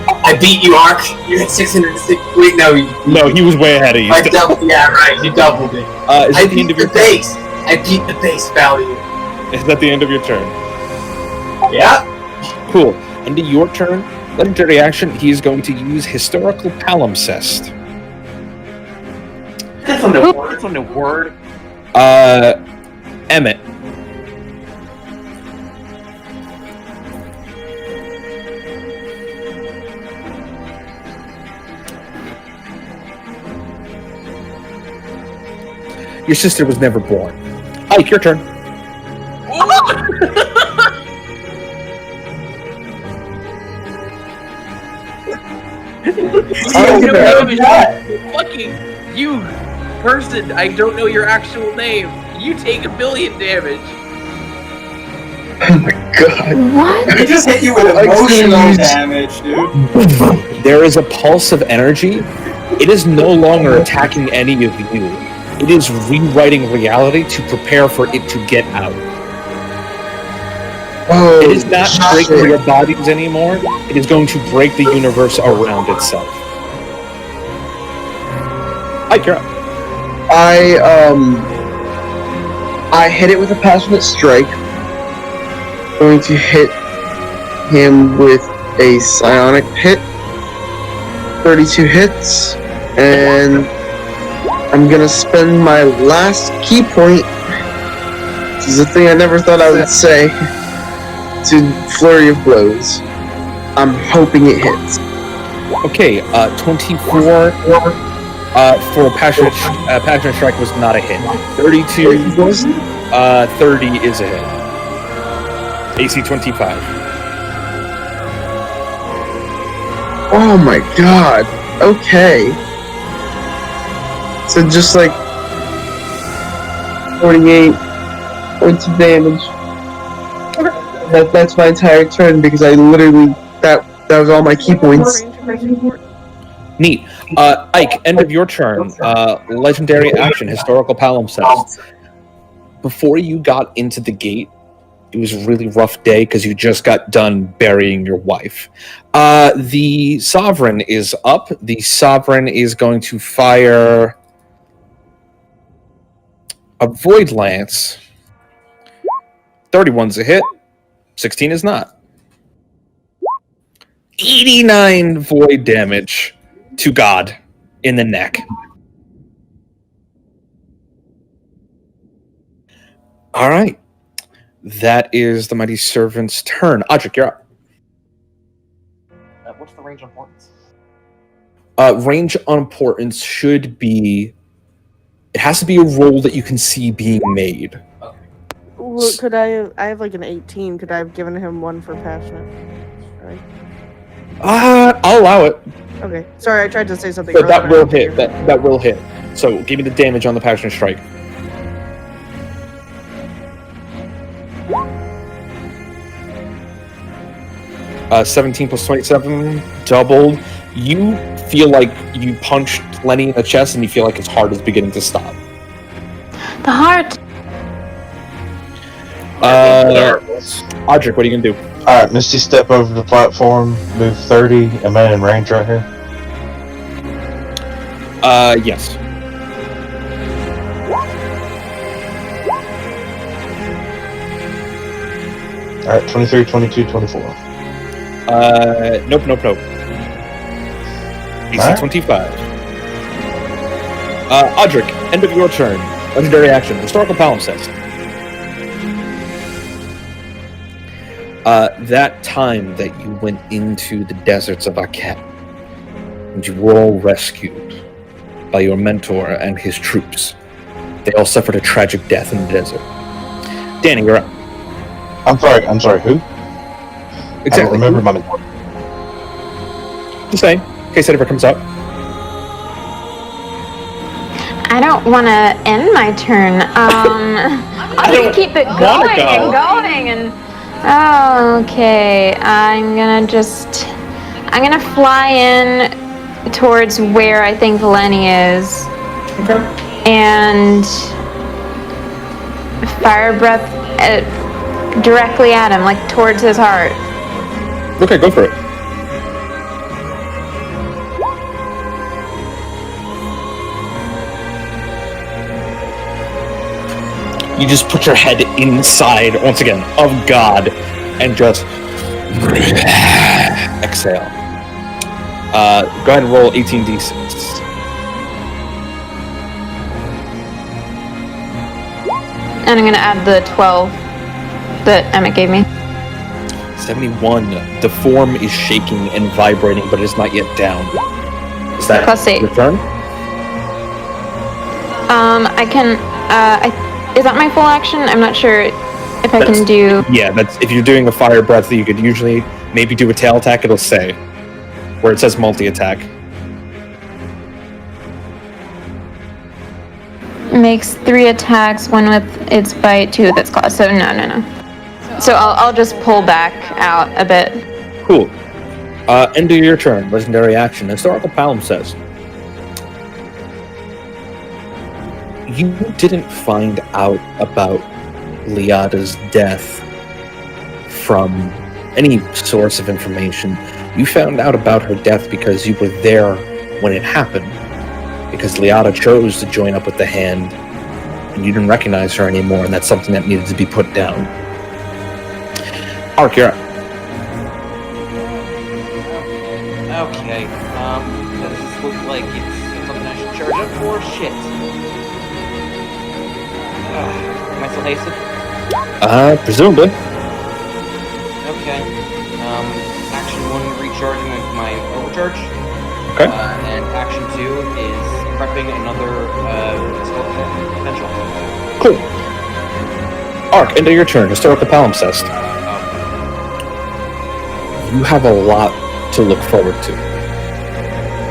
I beat you, Ark. You had 606. Wait, no. No, he was way ahead of you. Yeah, right. You doubled it. I beat the base. I beat the base value. Is that the end of your turn? Yeah. Cool. End of your turn. Legendary action. He's going to use Historical Palimpsest. That's on the word. Emmett. Your sister was never born. Ike, your turn. Fucking you person, I don't know your actual name. You take 1 billion damage. Oh my god. What? It just hit you with emotional damage, dude. There is a pulse of energy. It is no longer attacking any of you. It is rewriting reality to prepare for it to get out. Oh, it is not breaking your bodies anymore. It is going to break the universe around itself. Hi, Kira. I hit it with a passionate strike. Going to hit him with a psionic hit. 32 hits, and I'm gonna spend my last key point. This is a thing I never thought I would say. To Flurry of Blows. I'm hoping it hits. Okay, 24 for Passionate Strike was not a hit. 32, 30 is a hit. AC 25. Oh my god. Okay. So just like 48 points of damage. That's my entire turn because I literally that was all my key points. Neat. Ike, end of your turn. Legendary action, Historical Palimpsest. Before you got into the gate, it was a really rough day because you just got done burying your wife. The Sovereign is up. The Sovereign is going to fire a Void Lance. 31's a hit. 16 is not. 89 void damage to God in the neck. All right. That is the Mighty Servant's turn. Audric, you're up. What's the range on importance? Range on importance should be... It has to be a roll that you can see being made. Well, could I have like an 18. Could I have given him one for passionate? Right. I'll allow it. Okay. Sorry, I tried to say something. So that will hit. That will hit. So give me the damage on the Passionate Strike. Uh, 17 plus 27, doubled. You feel like you punched Lenny in the chest, and you feel like his heart is beginning to stop. The heart. Audric, what are you gonna do? Alright, Misty step over the platform, move 30, am I in range right here? Yes. Alright, 23, 22, 24. Nope. AC Right. 25. Audric, end of your turn. Legendary action, Historical Palimpsest. That time that you went into the deserts of Akhet, and you were all rescued by your mentor and his troops. They all suffered a tragic death in the desert. Danny, you're up. I'm sorry, who? Exactly. I don't remember my mentor. The same, in case it ever comes up. I don't want to end my turn. I'm going to keep it going and going and... Oh, okay. I'm gonna fly in towards where I think Lenny is. Okay. And fire breath directly at him, like towards his heart. Okay, go for it. You just put your head inside, once again, of God, and just exhale. Go ahead and roll 18d6. And I'm gonna add the 12 that Emmett gave me. 71. The form is shaking and vibrating, but it is not yet down. Is that +8. your turn? I can. Is that my full action? I'm not sure if I can do. Yeah, that's if you're doing a fire breath, you could usually maybe do a tail attack. It'll say where it says multi-attack. Makes 3 attacks, 1 with its bite, 2 with its claw. So no. So I'll just pull back out a bit. Cool. End of your turn. Legendary action. Historical palimpsest. You didn't find out about Liada's death from any source of information. You found out about her death because you were there when it happened. Because Liada chose to join up with the Hand, and you didn't recognize her anymore, and that's something that needed to be put down. Ark, you're up. Okay, does this look like it's something I should charge up for? Shit. Am I still hasted? Presumably. Okay. Action 1, recharging my overcharge. Okay. And action 2 is prepping another potential. Cool. Ark, end of your turn. Historical palimpsest. You have a lot to look forward to.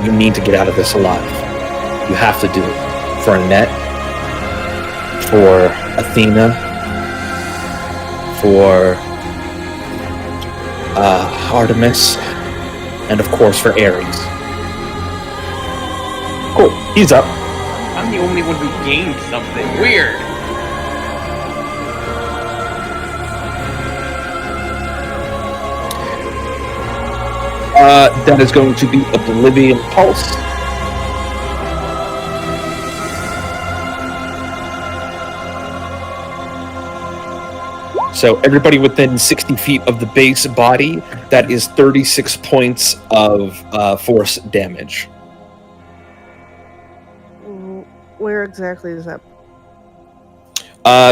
You need to get out of this alive. You have to do it. For Annette, for Athena, for Artemis, and of course for Ares. Cool, he's up. I'm the only one who gained something. Weird. That is going to be Oblivion Pulse. So everybody within 60 feet of the base body, that is 36 points of force damage. Where exactly is that?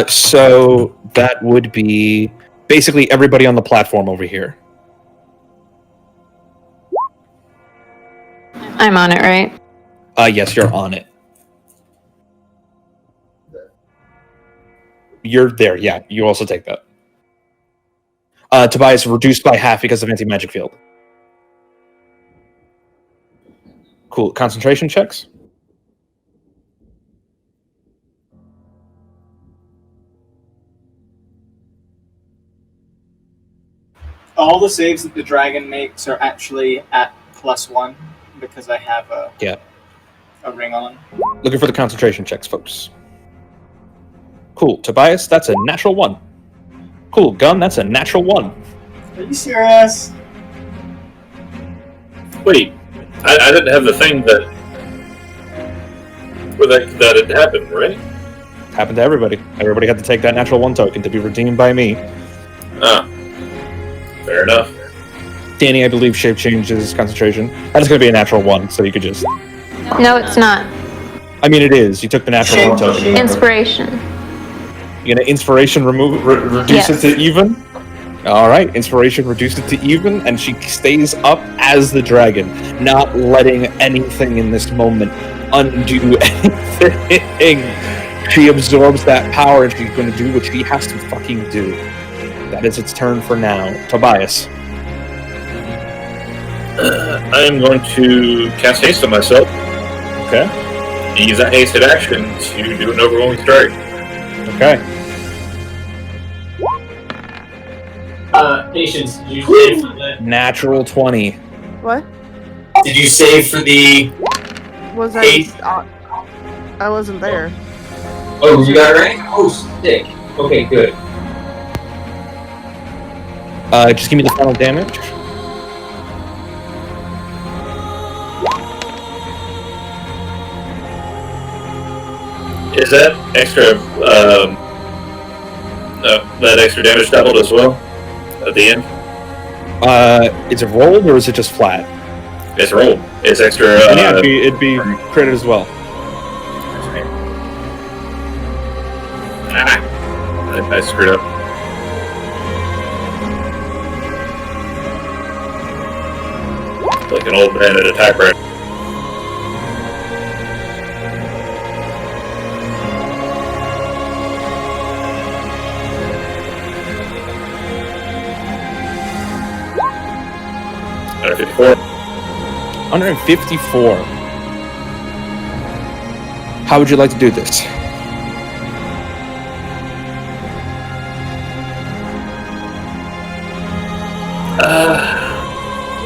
So that would be basically everybody on the platform over here. I'm on it, right? Yes, you're on it. You're there, yeah. You also take that. Tobias reduced by half because of anti-magic field. Cool. Concentration checks? All the saves that the dragon makes are actually at +1 because I have a ring on. Looking for the concentration checks, folks. Cool. Tobias, that's a natural 1. Cool. Gun, that's a natural 1. Are you serious? Wait, I didn't have the thing that it happened, right? Happened to everybody. Everybody had to take that natural 1 token to be redeemed by me. Ah, fair enough. Danny, I believe, shape changes concentration. That is going to be a natural 1, so you could just... No, it's not. I mean, it is. You took the natural 1 token. Remember. Inspiration. You're going to inspiration reduce it to even? Alright, inspiration reduce it to even, and she stays up as the dragon, not letting anything in this moment undo anything. She absorbs that power, and she's going to do what she has to fucking do. That is its turn for now. Tobias. I am going to cast haste on myself. Okay. And use that hasted action to do an overwhelming strike. Okay. Patience, did you save for the... Natural 20. What? Did you save for the... Was I wasn't there. Oh, you got it right? Oh, sick. Okay, good. Just give me the final damage. Is that extra That extra damage doubled as well at the end. Is it rolled or is it just flat? It's rolled. It's extra. Yeah, it'd be crit as well. I screwed up. Like an old man at attack right. $154. How would you like to do this?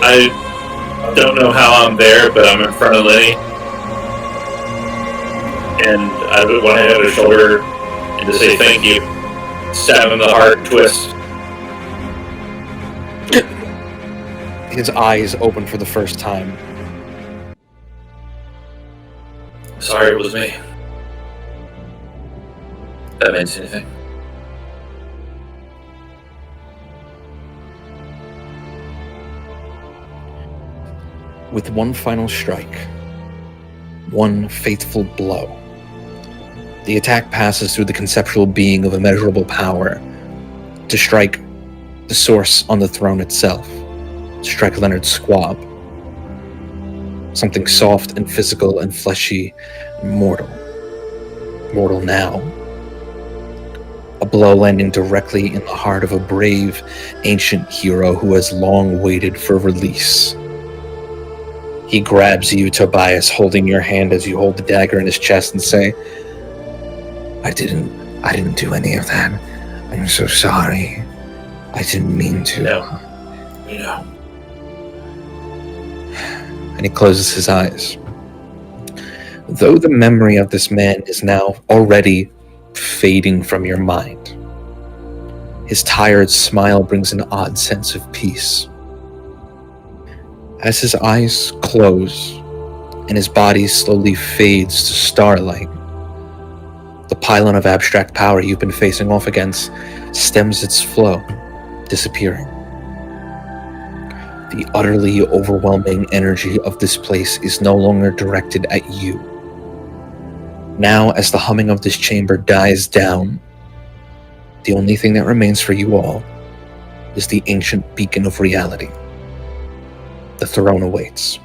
I don't know how I'm there, but I'm in front of Lenny. And I put one hand on his shoulder and to say thank you. Stab him in the heart, twist. His eyes open for the first time. Sorry, it was me. That means anything. With one final strike, one faithful blow, the attack passes through the conceptual being of immeasurable power to strike the source on the throne itself, to strike Leonard's squab. Something soft and physical and fleshy and mortal. Mortal now. A blow landing directly in the heart of a brave, ancient hero who has long waited for release. He grabs you, Tobias, holding your hand as you hold the dagger in his chest and say, I didn't do any of that. I'm so sorry. I didn't mean to. No. And he closes his eyes. Though the memory of this man is now already fading from your mind, his tired smile brings an odd sense of peace. As his eyes close and his body slowly fades to starlight, the pylon of abstract power you've been facing off against stems its flow, disappearing. The utterly overwhelming energy of this place is no longer directed at you. Now, as the humming of this chamber dies down, the only thing that remains for you all is the ancient beacon of reality. The throne awaits.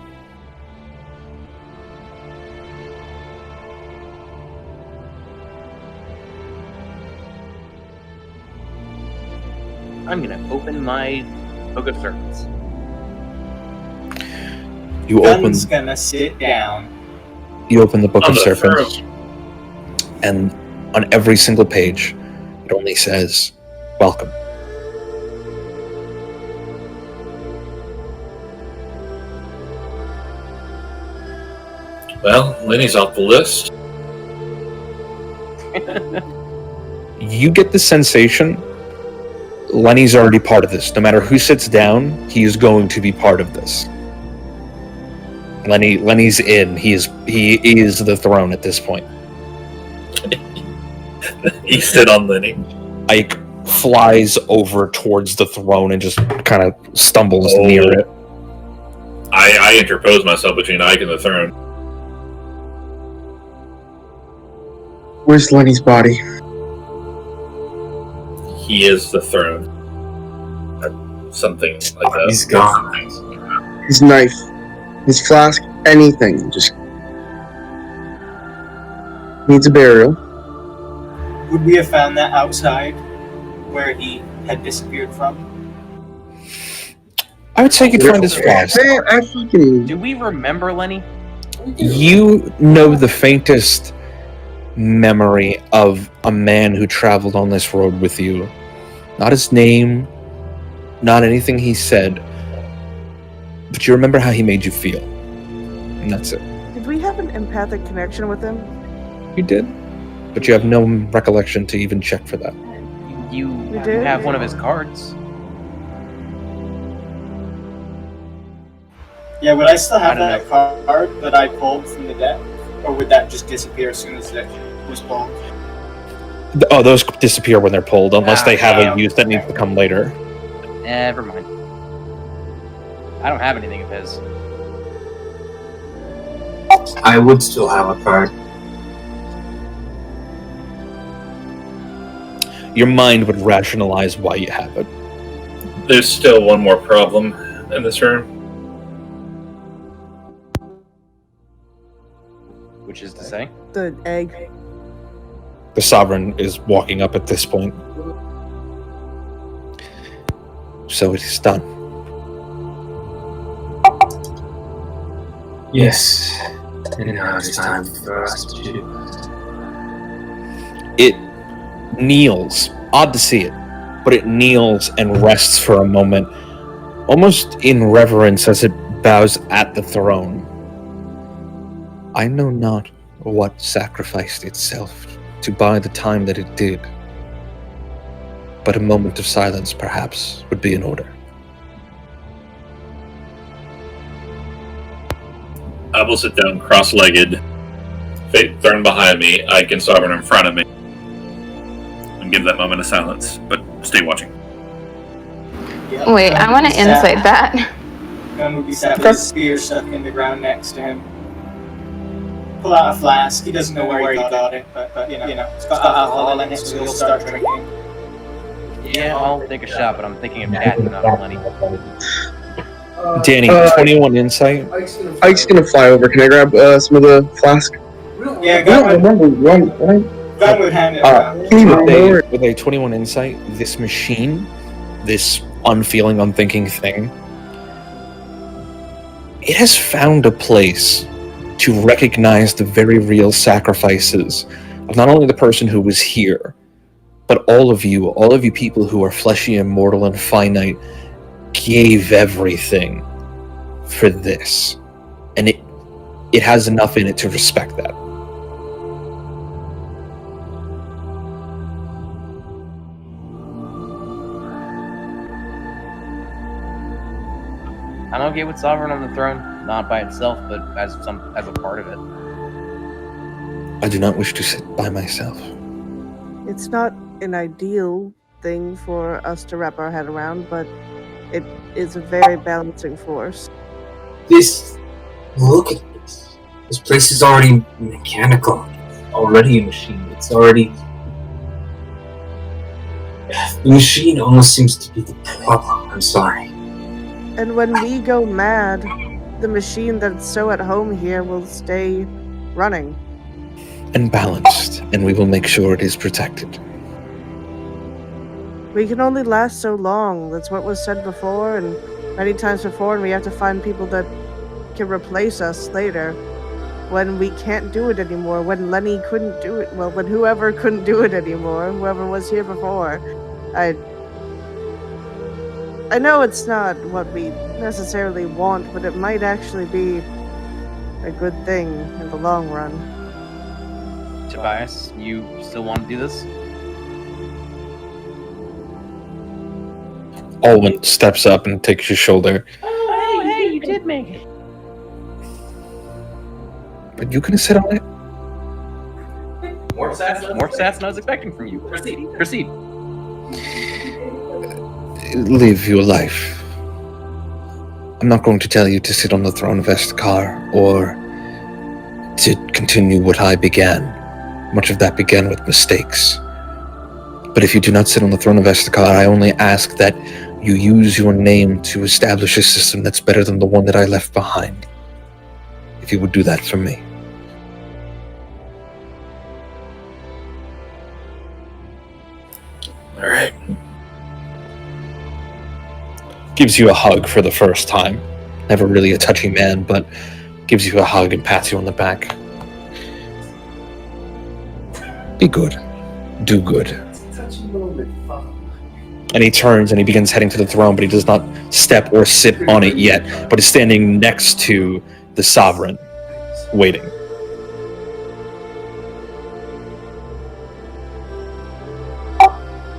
I'm gonna open my Book of Serpents. Gun's gonna sit down. You open the Book of Serpents, and on every single page, it only says, welcome. Well, Lenny's off the list. You get the sensation Lenny's already part of this. No matter who sits down, he is going to be part of this. Lenny's in. He is the throne at this point. He stood on Lenny. Ike flies over towards the throne and just kind of stumbles near it. I interpose myself between Ike and the throne. Where's Lenny's body? He is the throne. Something like that. He's gone. His knife, his flask, anything. Just needs a burial. Would we have found that outside where he had disappeared from? I would say you'd find his flask. Do we remember Lenny? You know the faintest memory of a man who traveled on this road with you. Not his name, not anything he said, but you remember how he made you feel. And that's it. Did we have an empathic connection with him? You did, but you have no recollection to even check for that. You have one of his cards. Yeah, would I still have that card that I pulled from the deck? Or would that just disappear as soon as it was pulled? Oh, those disappear when they're pulled, unless they have a use that needs to come later. Never mind. I don't have anything of his. I would still have a card. Your mind would rationalize why you have it. There's still one more problem in this room. Which is to say? The egg. The Sovereign is walking up at this point. So it is done. Yes. And now it's time for us to do. It kneels. Odd to see it, but it kneels and rests for a moment, almost in reverence as it bows at the throne. I know not what sacrificed itself to buy the time that it did, but a moment of silence perhaps would be in order. I will sit down cross-legged, Fate Throne behind me, Ike and Sovereign in front of me, and give that moment of silence, but stay watching. Yep. Wait, I want to insight that. Gun would be sat with his spear stuck in the ground next to him. Pull out a flask. He doesn't know where he got it, but you know, it's got alcohol in it, so he'll start drinking. Yeah, I'll take a shot, but I'm thinking of Cat and not Lenny. Danny, 21 insight. Ike's gonna fly over. Can I grab some of the flask? Yeah, I don't remember one. Gun would hand it around. With a 21 insight, this machine, this unfeeling, unthinking thing, it has found a place to recognize the very real sacrifices of not only the person who was here, but all of you people who are fleshy and mortal and finite, gave everything for this. And it has enough in it to respect that. I'm okay with Sovereign on the throne, not by itself, but as a part of it. I do not wish to sit by myself. It's not an ideal thing for us to wrap our head around, but it is a very balancing force. Look at this. This place is already mechanical. It's already a machine. It's already... The machine almost seems to be the problem. I'm sorry. And when we go mad, the machine that's so at home here will stay running. And balanced, and we will make sure it is protected. We can only last so long. That's what was said before, and many times before, and we have to find people that can replace us later. When we can't do it anymore, when Lenny couldn't do it, well, when whoever couldn't do it anymore, whoever was here before, I know it's not what we necessarily want, but it might actually be a good thing in the long run. Tobias, you still want to do this? Alwyn steps up and takes your shoulder. Oh, hey, you did make it. But you gonna sit on it? More stats than I was expecting from you. Proceed. Live your life. I'm not going to tell you to sit on the throne of Estakar or to continue what I began. Much of that began with mistakes. But if you do not sit on the throne of Estakar, I only ask that you use your name to establish a system that's better than the one that I left behind. If you would do that for me. All right. Gives you a hug for the first time. Never really a touchy man, but gives you a hug and pats you on the back. Be good. Do good. And he turns and he begins heading to the throne, but he does not step or sit on it yet, but is standing next to the Sovereign, waiting.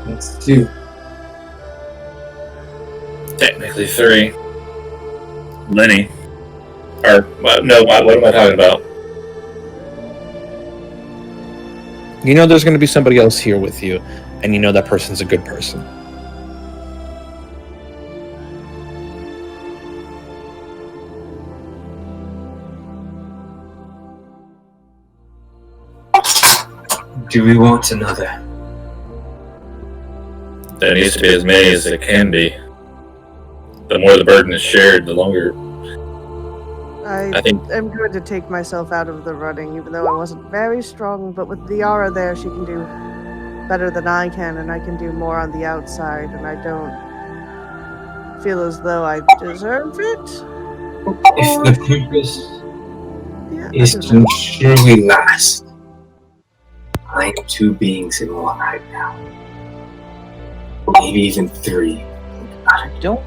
That's 2. Technically 3. Lenny. Or, no, what am I talking about? You know there's going to be somebody else here with you, and you know that person's a good person. Do we want another? There needs to be as many as it can be. The more the burden is shared, the longer. I think I'm going to take myself out of the running, even though I wasn't very strong, but with Liara there, she can do better than I can, and I can do more on the outside, and I don't feel as though I deserve it. If the purpose is to ensure we last, I'm 2 beings in one right now. Maybe even 3. Don't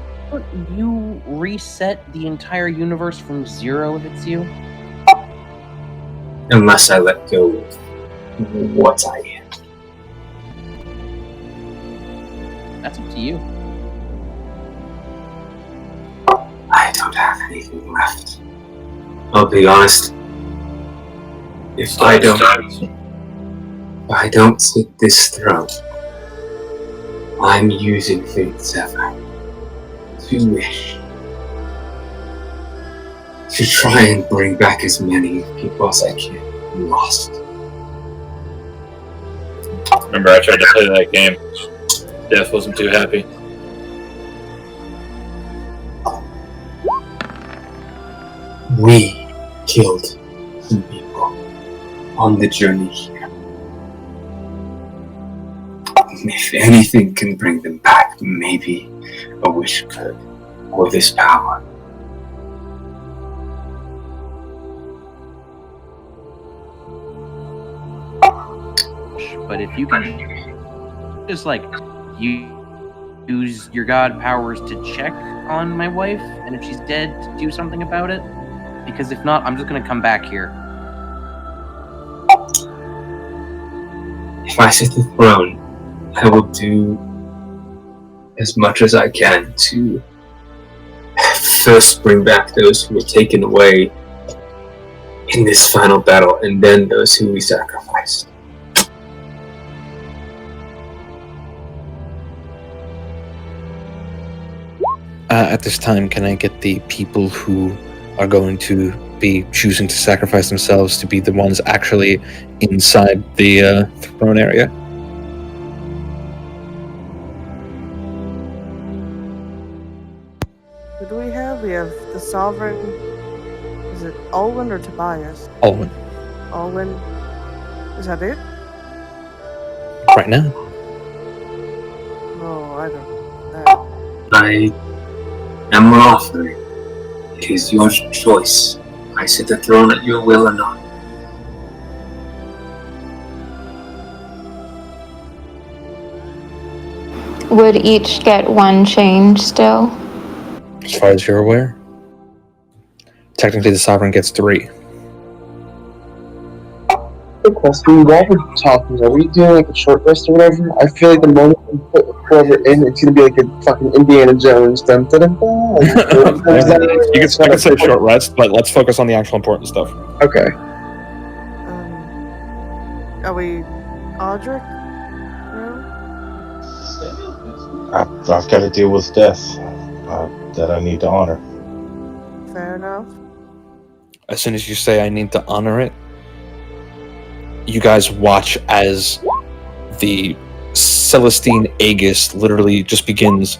you reset the entire universe from 0 if it's you? Unless I let go of what I am. That's up to you. I don't have anything left. I'll be honest. If I don't sit this throne, I'm using Fateweaver to wish. To try and bring back as many people as I can who lost. Remember, I tried to play that game. Death wasn't too happy. We killed some people on the journey here. If anything can bring them back, maybe a wish could, or this power. But if you can just use your god powers to check on my wife, and if she's dead, to do something about it, because if not, I'm just gonna come back here. If I sit the throne, I will do as much as I can to first bring back those who were taken away in this final battle, and then those who we sacrificed. At this time, can I get the people who are going to be choosing to sacrifice themselves to be the ones actually inside the throne area? Who do we have? We have the Sovereign. Is it Alwyn or Tobias? Alwyn. Alwyn. Is that it? Right now. Oh, I don't know that. I am offering. It is your choice. I sit the throne at your will or not. Would each get 1 change still? As far as you're aware. Technically, the Sovereign gets 3. Good question. While we're talking, are we doing like a short rest or whatever? I feel like the moment we put whoever in, it's gonna be like a fucking Indiana Jones. Dun, dun, dun, dun. I can say short rest, but let's focus on the actual important stuff. Okay. Are we Audric? No? I've got to deal with death that I need to honor. Fair enough. As soon as you say I need to honor it, you guys watch as the Celestine Aegis literally just begins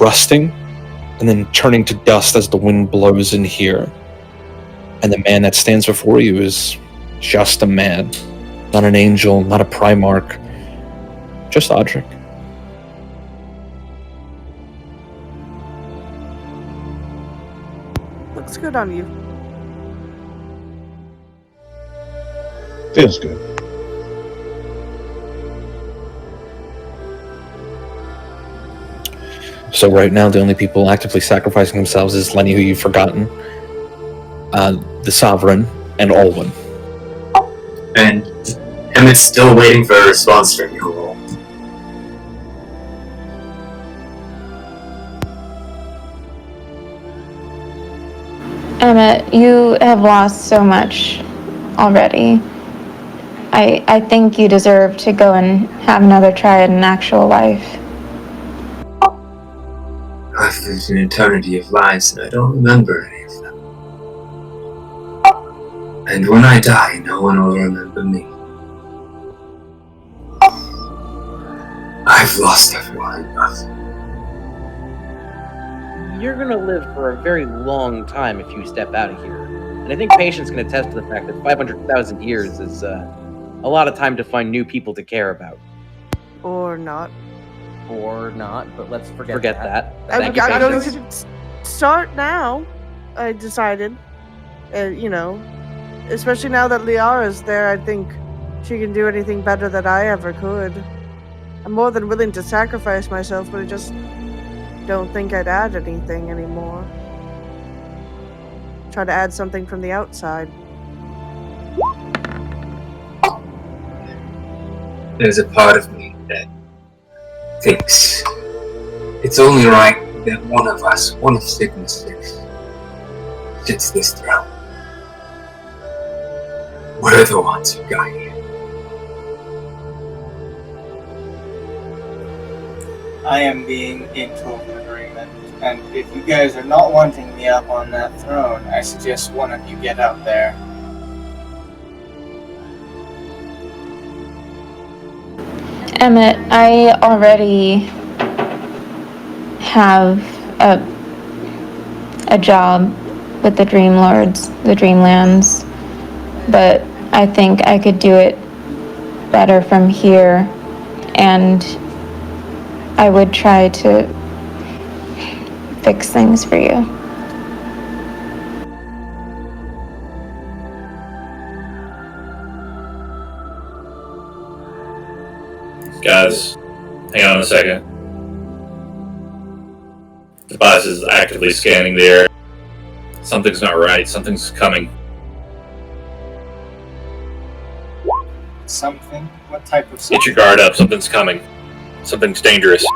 rusting and then turning to dust as the wind blows in here. And the man that stands before you is just a man. Not an angel, not a Primarch. Just Audric. Looks good on you. Feels good. So right now, the only people actively sacrificing themselves is Lenny, who you've forgotten, the Sovereign, and Alwyn. And Emmett's still waiting for a response from you all. Emmett, you have lost so much already. I think you deserve to go and have another try at an actual life. I've lived an eternity of lies and I don't remember any of them. And when I die, no one will remember me. I've lost everyone I love. You're gonna live for a very long time if you step out of here. And I think Patience can attest to the fact that 500,000 years is a lot of time to find new people to care about. Or not. Or not, but let's forget that. I'm going to start now, I decided. Especially now that Liara's there, I think she can do anything better than I ever could. I'm more than willing to sacrifice myself, but I just don't think I'd add anything anymore. Try to add something from the outside. There's a part of me that thinks it's only right that one of us, one of Sigma 6, sits this throne. We're the ones who got here. I am being in total agreement, and if you guys are not wanting me up on that throne, I suggest one of you get out there. Emmett, I already have a job with the Dream Lords, the Dreamlands, but I think I could do it better from here, and I would try to fix things for you. Guys, hang on a second. Tobias is actively scanning the air. Something's not right. Something's coming. Something? What type of something? Get your guard up. Something's coming. Something's dangerous.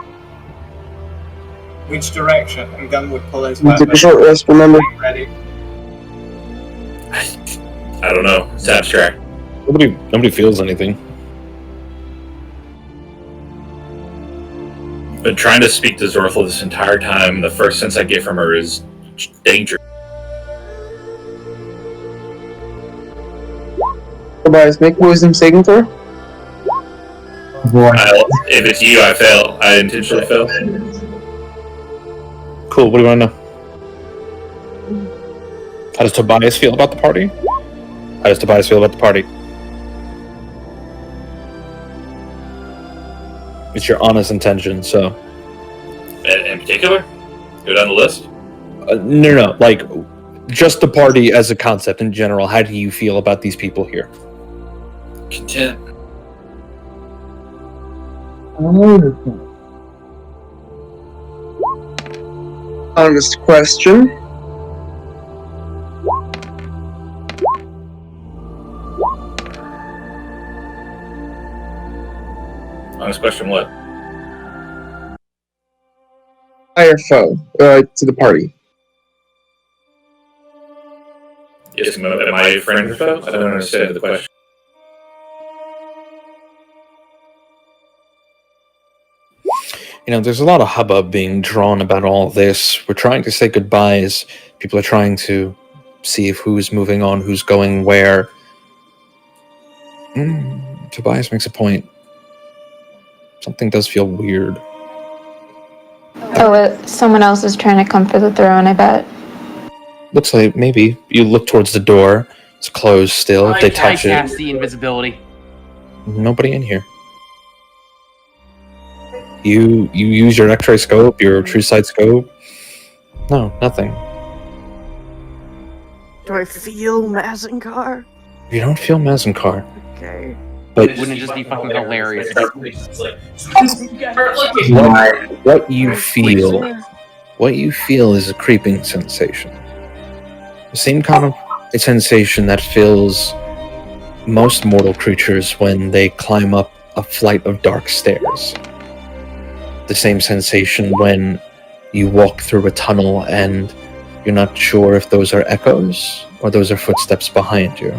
Which direction? And Gunn would pull his We took weapon. a short rest, remember? Ready? I don't know. It's abstract. Nobody feels anything. Been trying to speak to Zorthel this entire time. The first sense I get from her is danger. Tobias, make a wisdom saving throw. If it's you, I fail. I intentionally fail. Cool, what do you want to know? How does Tobias feel about the party? How does Tobias feel about the party? It's your honest intention, so... In particular? Go down the list? No, like, just the party as a concept in general. How do you feel about these people here? Content. Honest question. Honest question, what? Fire foe to the party. Yes, am I a friend or foe? I don't understand the question. You know, there's a lot of hubbub being drawn about all this. We're trying to say goodbyes. People are trying to see if who's moving on, who's going where. Tobias makes a point. Something does feel weird. Oh, someone else is trying to come for the throne, I bet. Looks like maybe. You look towards the door. It's closed still. If they touch I it, cast the invisibility. nobody in here. You use your X-ray scope, your true sight scope. No, nothing. Do I feel Mazinkar? You don't feel Mazinkar. Okay. But Wouldn't it just be fucking hilarious? what you feel is a creeping sensation. The same kind of a sensation that fills most mortal creatures when they climb up a flight of dark stairs. The same sensation when you walk through a tunnel and you're not sure if those are echoes or those are footsteps behind you.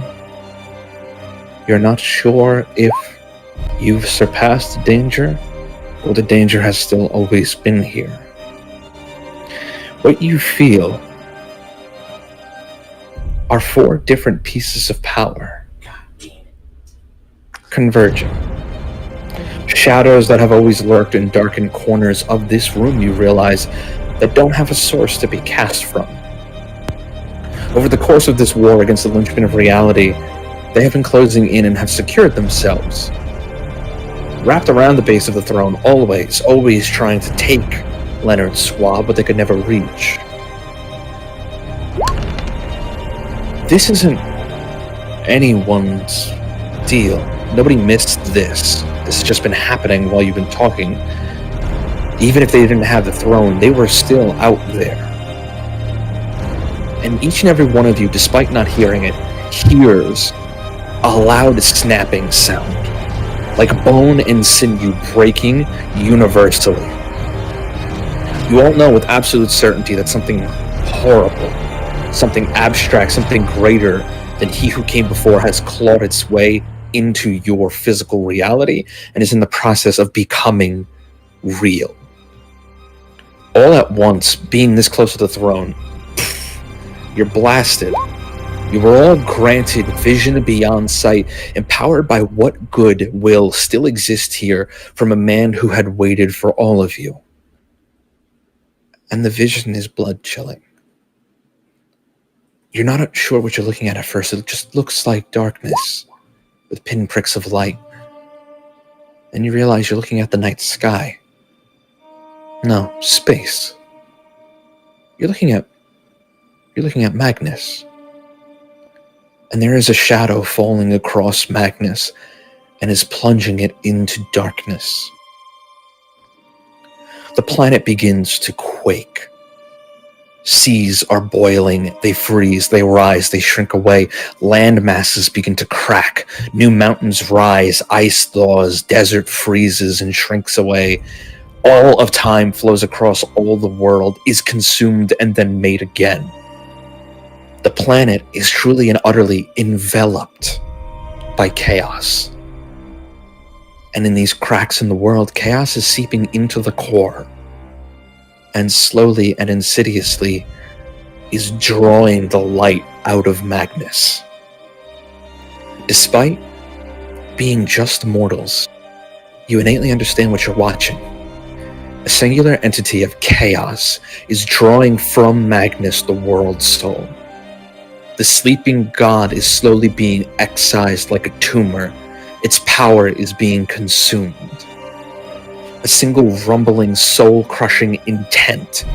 You're not sure if you've surpassed the danger, or the danger has still always been here. What you feel are 4 different pieces of power converging. Shadows that have always lurked in darkened corners of this room, you realize, that don't have a source to be cast from. Over the course of this war against the linchpin of reality, they have been closing in and have secured themselves, wrapped around the base of the throne, always trying to take Leonard's swab, but they could never reach. This isn't anyone's deal. Nobody missed this. This has just been happening while you've been talking. Even if they didn't have the throne, they were still out there. And each and every one of you, despite not hearing it, hears a loud snapping sound, like bone and sinew breaking universally. You all know with absolute certainty that something horrible, something abstract, something greater than he who came before has clawed its way into your physical reality and is in the process of becoming real. All at once, being this close to the throne, you're blasted. You were all granted vision beyond sight, empowered by what good will still exist here from a man who had waited for all of you. And the vision is blood-chilling. You're not sure what you're looking at first. It just looks like darkness with pinpricks of light. And you realize you're looking at the night sky. No, space. You're looking at Magnus. And there is a shadow falling across Magnus and is plunging it into darkness. The planet begins to quake. Seas are boiling, they freeze, they rise, they shrink away. Land masses begin to crack. New mountains rise, ice thaws, desert freezes and shrinks away. All of time flows across all the world, is consumed and then made again. The planet is truly and utterly enveloped by chaos. And in these cracks in the world, chaos is seeping into the core, and slowly and insidiously is drawing the light out of Magnus. Despite being just mortals, you innately understand what you're watching. A singular entity of chaos is drawing from Magnus the world's soul. The sleeping god is slowly being excised like a tumor. Its power is being consumed. A single rumbling, soul-crushing intent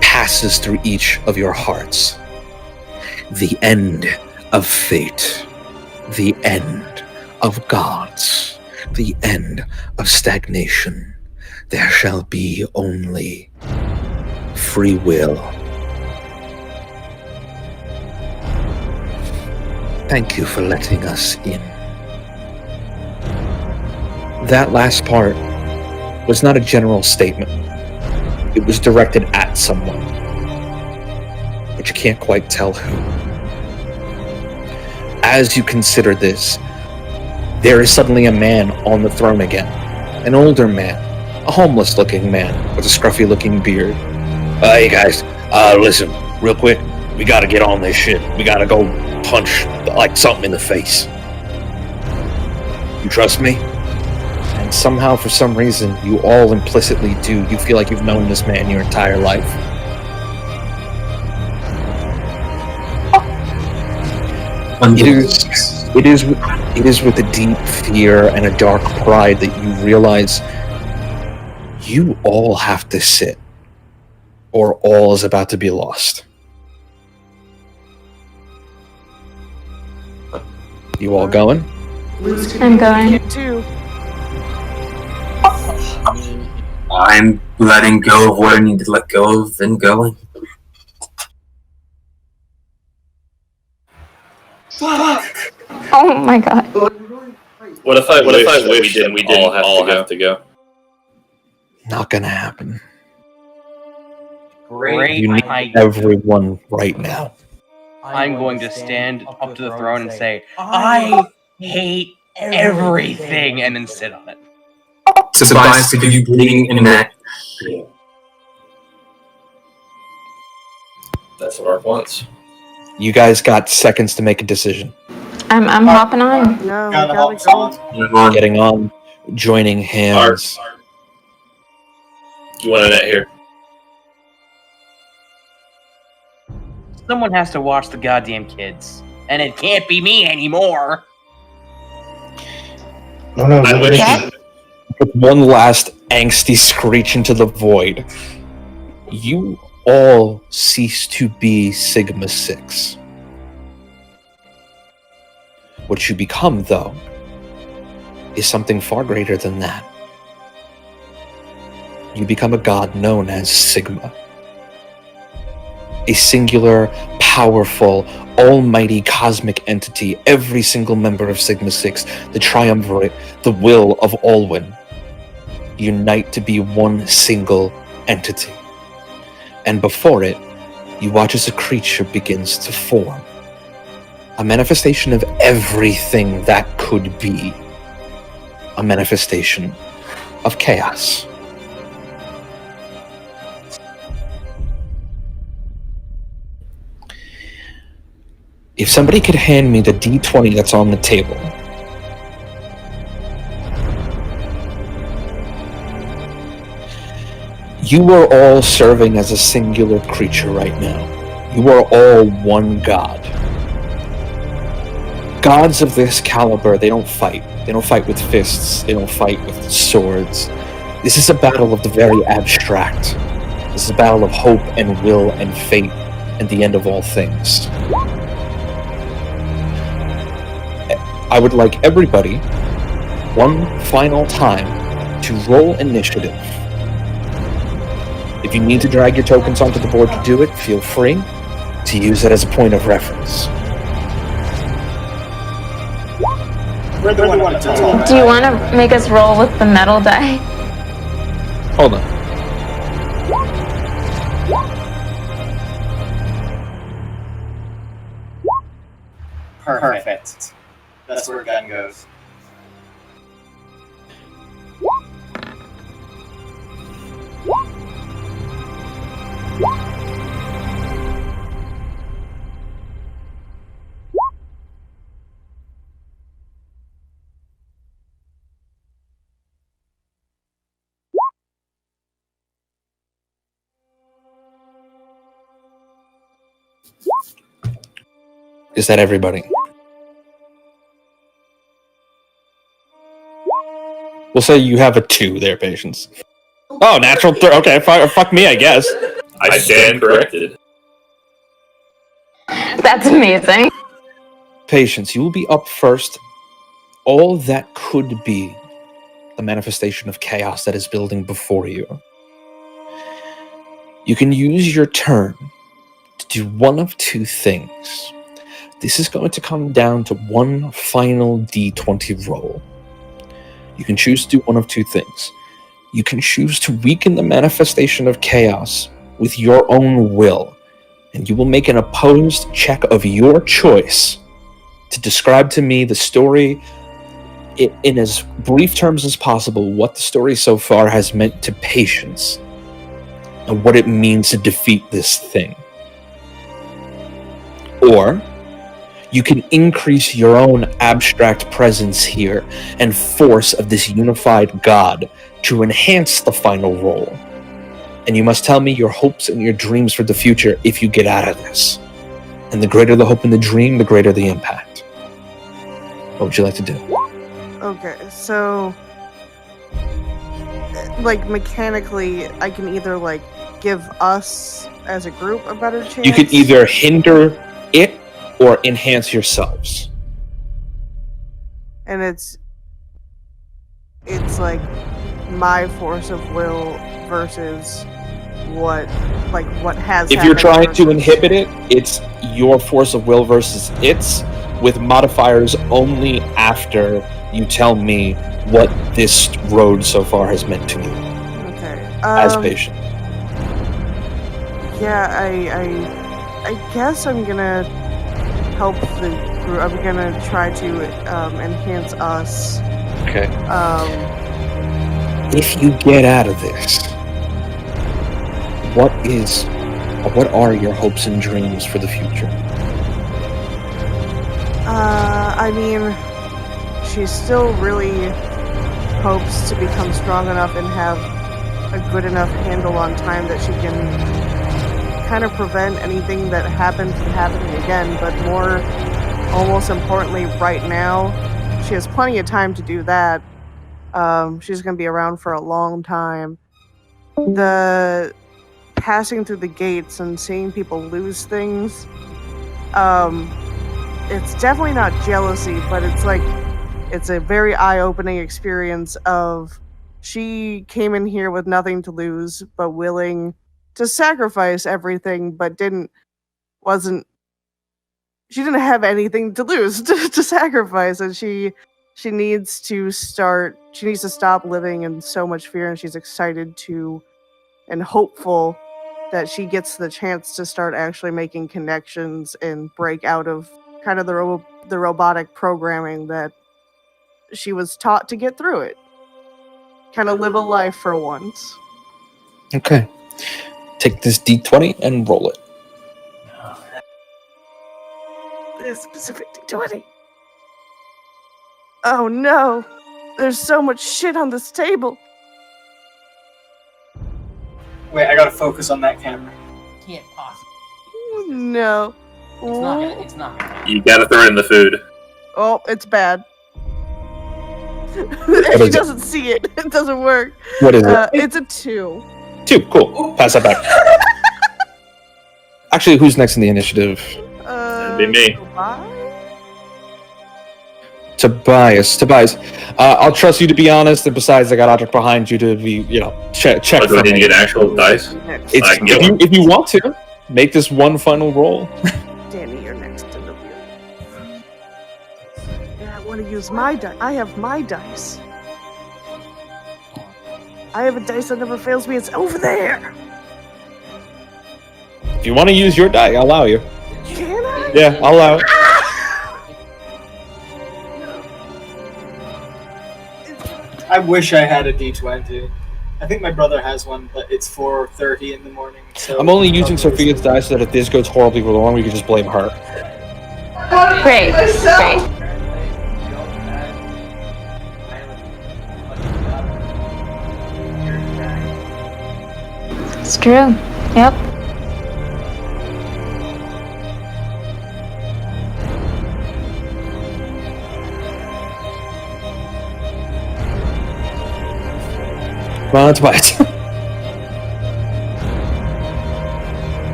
passes through each of your hearts. The end of fate. The end of gods. The end of stagnation. There shall be only free will. Thank you for letting us in. That last part was not a general statement. It was directed at someone, but you can't quite tell who. As you consider this, there is suddenly a man on the throne again. An older man, a homeless-looking man with a scruffy-looking beard. Hey guys, listen, real quick, we gotta get on this shit. We gotta go punch like something in the face. You trust me? And somehow, for some reason, you all implicitly do. You feel like you've known this man your entire life. It is with a deep fear and a dark pride that you realize you all have to sit, or all is about to be lost. You all going? I'm going. You too. I'm letting go of what I need to let go of and going. Oh my god. What if I wish we didn't all have to go? Not gonna happen. Great. You need everyone right now. I'm going to stand up to the throne and say, I hate everything, and then sit on it. Tobias, could you bleeding in that? That's what Ark wants. You guys got seconds to make a decision. I'm hopping on. No, we Gotta gotta hop go. on. Getting on, joining hands. You want a net here? Someone has to watch the goddamn kids, and it can't be me anymore. No, no, I no. wish. With one last angsty screech into the void, you all cease to be Sigma 6. What you become, though, is something far greater than that. You become a god known as Sigma. A singular, powerful, almighty cosmic entity, every single member of Sigma 6, the triumvirate, the will of Alwyn, unite to be one single entity. And before it, you watch as a creature begins to form. A manifestation of everything that could be. A manifestation of chaos. If somebody could hand me the D20 that's on the table. You are all serving as a singular creature right now. You are all one god. Gods of this caliber, they don't fight. They don't fight with fists. They don't fight with swords. This is a battle of the very abstract. This is a battle of hope and will and fate and the end of all things. I would like everybody, one final time, to roll initiative. If you need to drag your tokens onto the board to do it, feel free to use it as a point of reference. Do you want to make us roll with the metal die? Hold on. Perfect. That's where gun goes. Is that everybody? We'll say you have a 2 there, Patience. Oh, natural 3. Okay, fuck me, I guess. I stand corrected. That's amazing. Patience, you will be up first. All that could be the manifestation of chaos that is building before you. You can use your turn to do one of 2 things. This is going to come down to one final D20 roll. You can choose to do one of 2 things. You can choose to weaken the manifestation of chaos with your own will, and you will make an opposed check of your choice to describe to me the story in as brief terms as possible, what the story so far has meant to Patience and what it means to defeat this thing. Or you can increase your own abstract presence here and force of this unified god to enhance the final roll. And you must tell me your hopes and your dreams for the future if you get out of this. And the greater the hope and the dream, the greater the impact. What would you like to do? Okay, so like mechanically, I can either like give us as a group a better chance. You can either hinder it or enhance yourselves. And it's like my force of will versus what has If you're happened trying to versus- inhibit it, it's your force of will versus its, with modifiers only after you tell me what this road so far has meant to you Okay. as patient. Yeah, I guess I'm gonna help the I'm gonna try to enhance us. Okay. If you get out of this, what are your hopes and dreams for the future? I mean, she still really hopes to become strong enough and have a good enough handle on time that she can kind of prevent anything that happened from happening again, but more, almost importantly, right now, she has plenty of time to do that. She's going to be around for a long time. The passing through the gates and seeing people lose things, it's definitely not jealousy, but it's a very eye-opening experience of she came in here with nothing to lose, but willing to sacrifice everything, but she didn't have anything to lose to sacrifice, and she needs to stop living in so much fear, and she's excited to and hopeful that she gets the chance to start actually making connections and break out of kind of the robotic programming that she was taught to get through it. Kind of live a life for once. Okay. Take this D20 and roll it. This specific D20. Oh no! There's so much shit on this table. Wait, I gotta focus on that camera. Can't possibly. No. It's not gonna. You gotta throw it in the food. Oh, it's bad. She doesn't see it. It doesn't work. What is it? It's a 2. 2. Cool. Pass that back. Actually, who's next in the initiative? It'd be me. Tobias. I'll trust you to be honest, and besides, I got object behind you to be, check Do for I need to me. get actual dice? If you want to, make this one final roll. Danny, you're next to the wheel. Yeah, I want to use my dice. I have my dice. I have a dice that never fails me. It's over there. If you want to use your die, I'll allow you. Can I? Yeah, I'll allow it. I wish I had a D20. I think my brother has one, but it's 4:30 in the morning. So I'm only using Sophia's die so that if this goes horribly wrong, we can just blame her. Great. It's true. Yep. Well, that's why it's...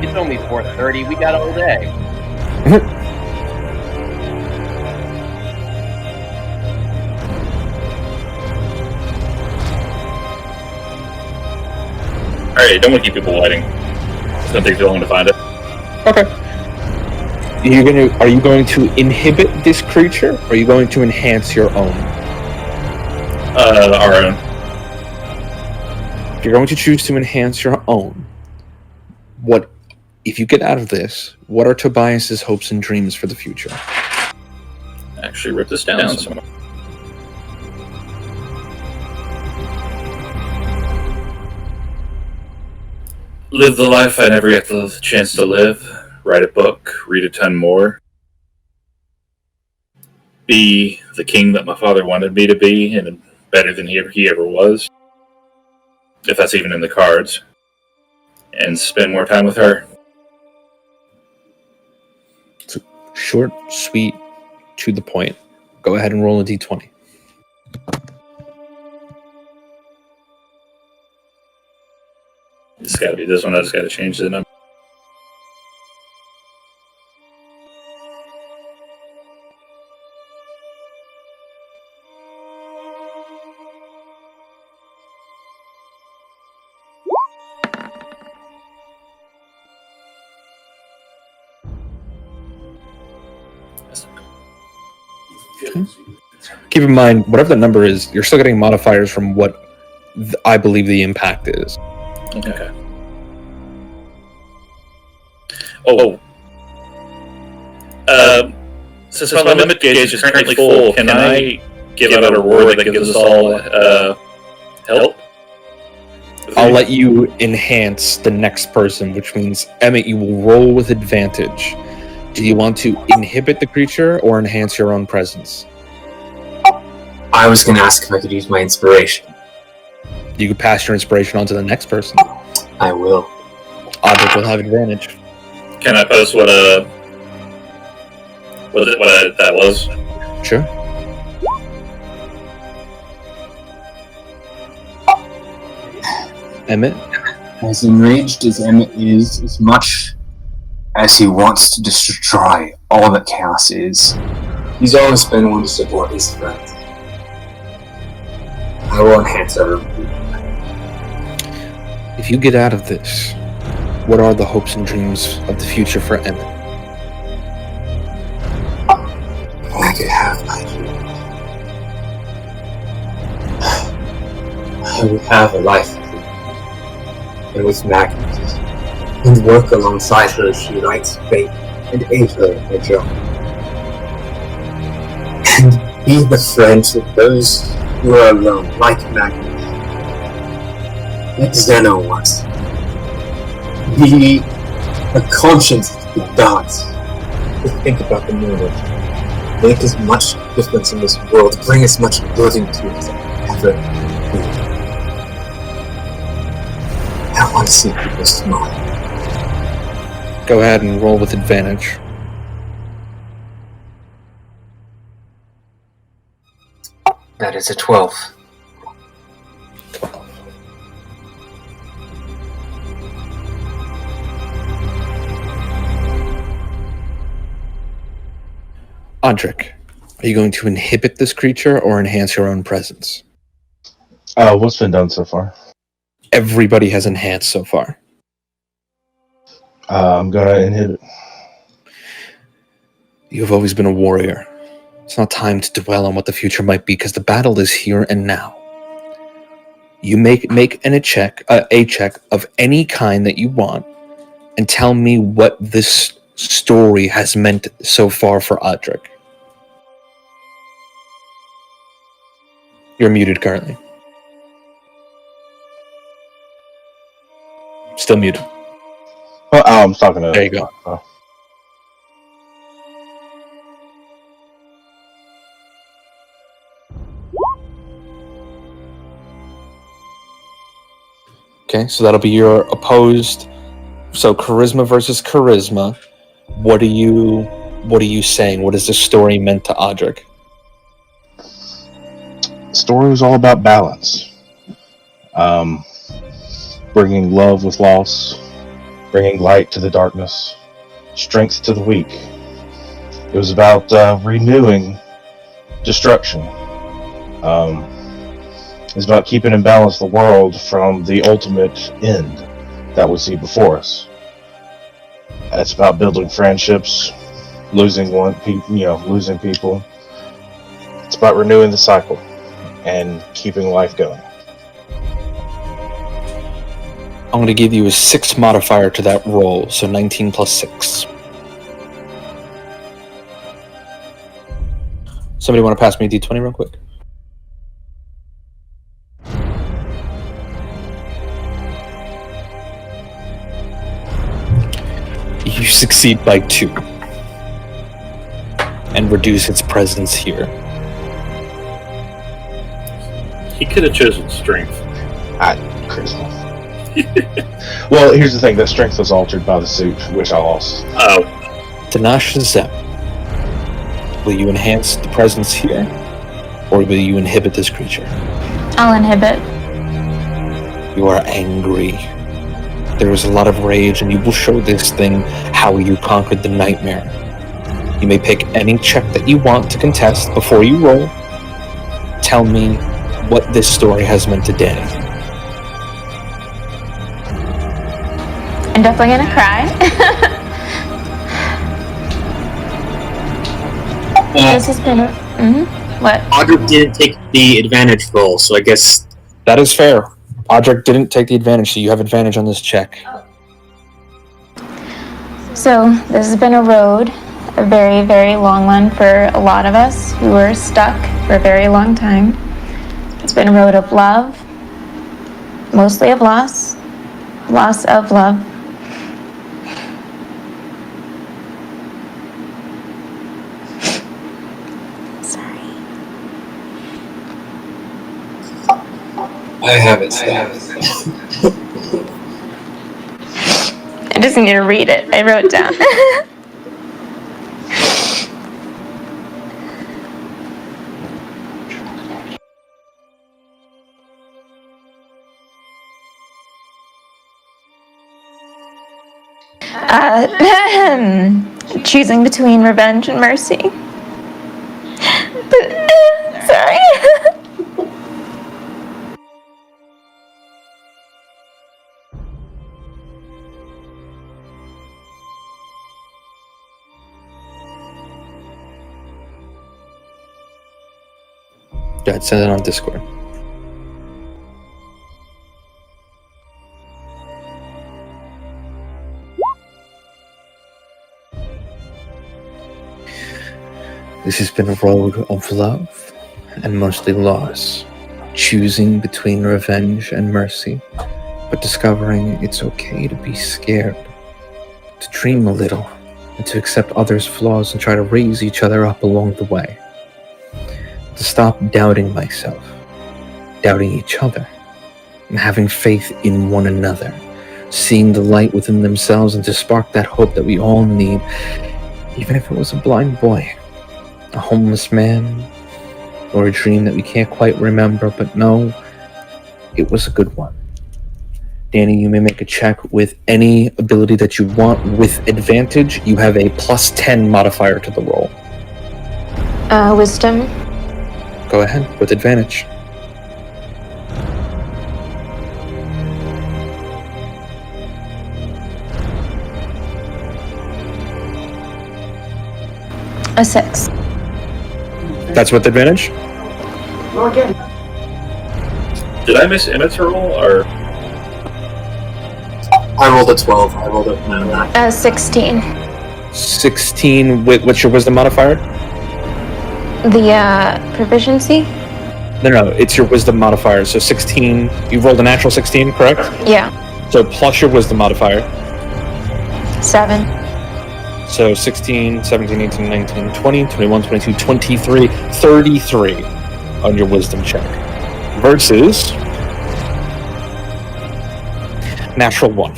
It's only 4:30. We got all day. Alright, don't want to keep people waiting. It's gonna take too long to find it. Okay. Are you going to inhibit this creature, or are you going to enhance your own? Our own. If you're going to choose to enhance your own, if you get out of this, what are Tobias's hopes and dreams for the future? Actually, rip this down somewhere. Live the life I never get the chance to live. Write a book. Read a ton more. Be the king that my father wanted me to be, and better than he ever was. If that's even in the cards. And spend more time with her. So, short, sweet, to the point. Go ahead and roll a d20. It's gotta be this one. I just gotta change the number. Keep in mind, whatever the number is, you're still getting modifiers from what I believe the impact is. Okay. Since my limit gauge is currently full, can I give out a reward that gives us all help? I'll let you enhance the next person, which means, Emmett, you will roll with advantage. Do you want to inhibit the creature or enhance your own presence? I was going to ask if I could use my inspiration. You could pass your inspiration on to the next person. I will. Audric will have advantage. Can I post what that was? Sure. Emmett? As enraged as Emmett is, as much as he wants to destroy all that chaos is, he's always been one to support his friends. I will enhance our. If you get out of this, what are the hopes and dreams of the future for Emmett? I could have my dream. I would have a life with her, and with Magnus, and work alongside her as she writes fate, and aid her in her job. And be the friends of those who are alone, like Magnus. Like Zeno was. Be a conscience of the gods. To think about the moon. Make as much difference in this world, bring as much good into it as ever could. I want to see people smile. Go ahead and roll with advantage. That is a 12. Audric, are you going to inhibit this creature or enhance your own presence? What's been done so far? Everybody has enhanced so far. I'm gonna inhibit. You've always been a warrior. It's not time to dwell on what the future might be, because the battle is here and now. You make a check of any kind that you want, and tell me what this story has meant so far for Audric. You're muted currently. Still muted. Oh, I'm talking to. There you go. Okay, so that'll be your opposed. So charisma versus charisma. What are you saying? What is this story meant to Audric? The story was all about balance. Bringing love with loss, bringing light to the darkness, strength to the weak. It was about renewing destruction. It's about keeping in balance the world from the ultimate end that we see before us. It's about building friendships, losing people. It's about renewing the cycle and keeping life going. I'm going to give you a 6 modifier to that roll, so 19 plus 6. Somebody want to pass me a d20 real quick? You succeed by 2 and reduce its presence here. He could have chosen strength. Charisma. Well, here's the thing. That strength was altered by the suit, which I lost. Oh. Danash Zep, will you enhance the presence here, or will you inhibit this creature? I'll inhibit. You are angry. There is a lot of rage, and you will show this thing how you conquered the nightmare. You may pick any check that you want to contest before you roll. Tell me what this story has meant to Danny. I'm definitely gonna cry. This has been what? Audric didn't take the advantage roll, so I guess that is fair. Audric didn't take the advantage, so you have advantage on this check. So this has been a road. a very, very long one for a lot of us who were stuck for a very long time. It's been a road of love, mostly of loss of love. Sorry. I haven't. I just need to read it. I wrote down. Choosing between revenge and mercy. Sorry. Go ahead, send it on Discord. This has been a road of love and mostly loss, choosing between revenge and mercy, but discovering it's okay to be scared, to dream a little, and to accept others' flaws and try to raise each other up along the way. To stop doubting myself, doubting each other, and having faith in one another, seeing the light within themselves and to spark that hope that we all need, even if it was a blind boy, a homeless man, or a dream that we can't quite remember, but no, it was a good one. Danny, you may make a check with any ability that you want. With advantage, you have a +10 modifier to the roll. Wisdom. Go ahead, with advantage. A 6. That's with advantage? Did I miss Emmett's roll, or? I rolled a 12. I rolled a 9. 16. 16 with, what's your wisdom modifier? The, proficiency? No, it's your wisdom modifier. So 16, you rolled a natural 16, correct? Yeah. So plus your wisdom modifier. 7. So 16, 17, 18, 19, 20, 21, 22, 23, 33 on your wisdom check. Versus natural 1.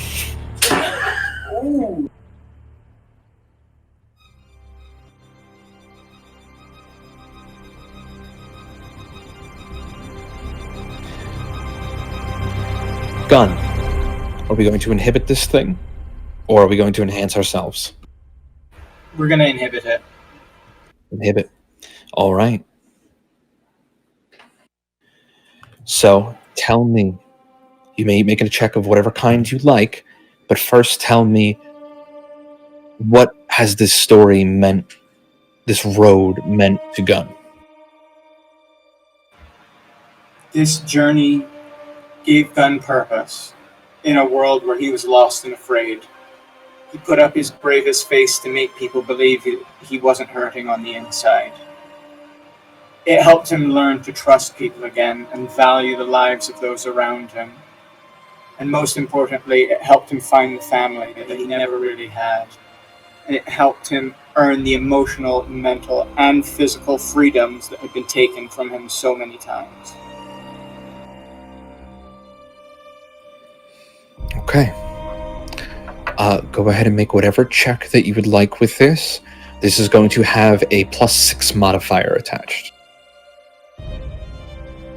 Gun. Are we going to inhibit this thing? Or are we going to enhance ourselves? We're gonna inhibit it. Inhibit. All right. So tell me, you may make a check of whatever kind you like, but first tell me, what has this story meant, this road meant to Gun? This journey gave Gun purpose in a world where he was lost and afraid. He put up his bravest face to make people believe he wasn't hurting on the inside. It helped him learn to trust people again and value the lives of those around him. And most importantly, it helped him find the family that he never really had. And it helped him earn the emotional, mental, and physical freedoms that had been taken from him so many times. Okay. Go ahead and make whatever check that you would like with this. This is going to have a +6 modifier attached.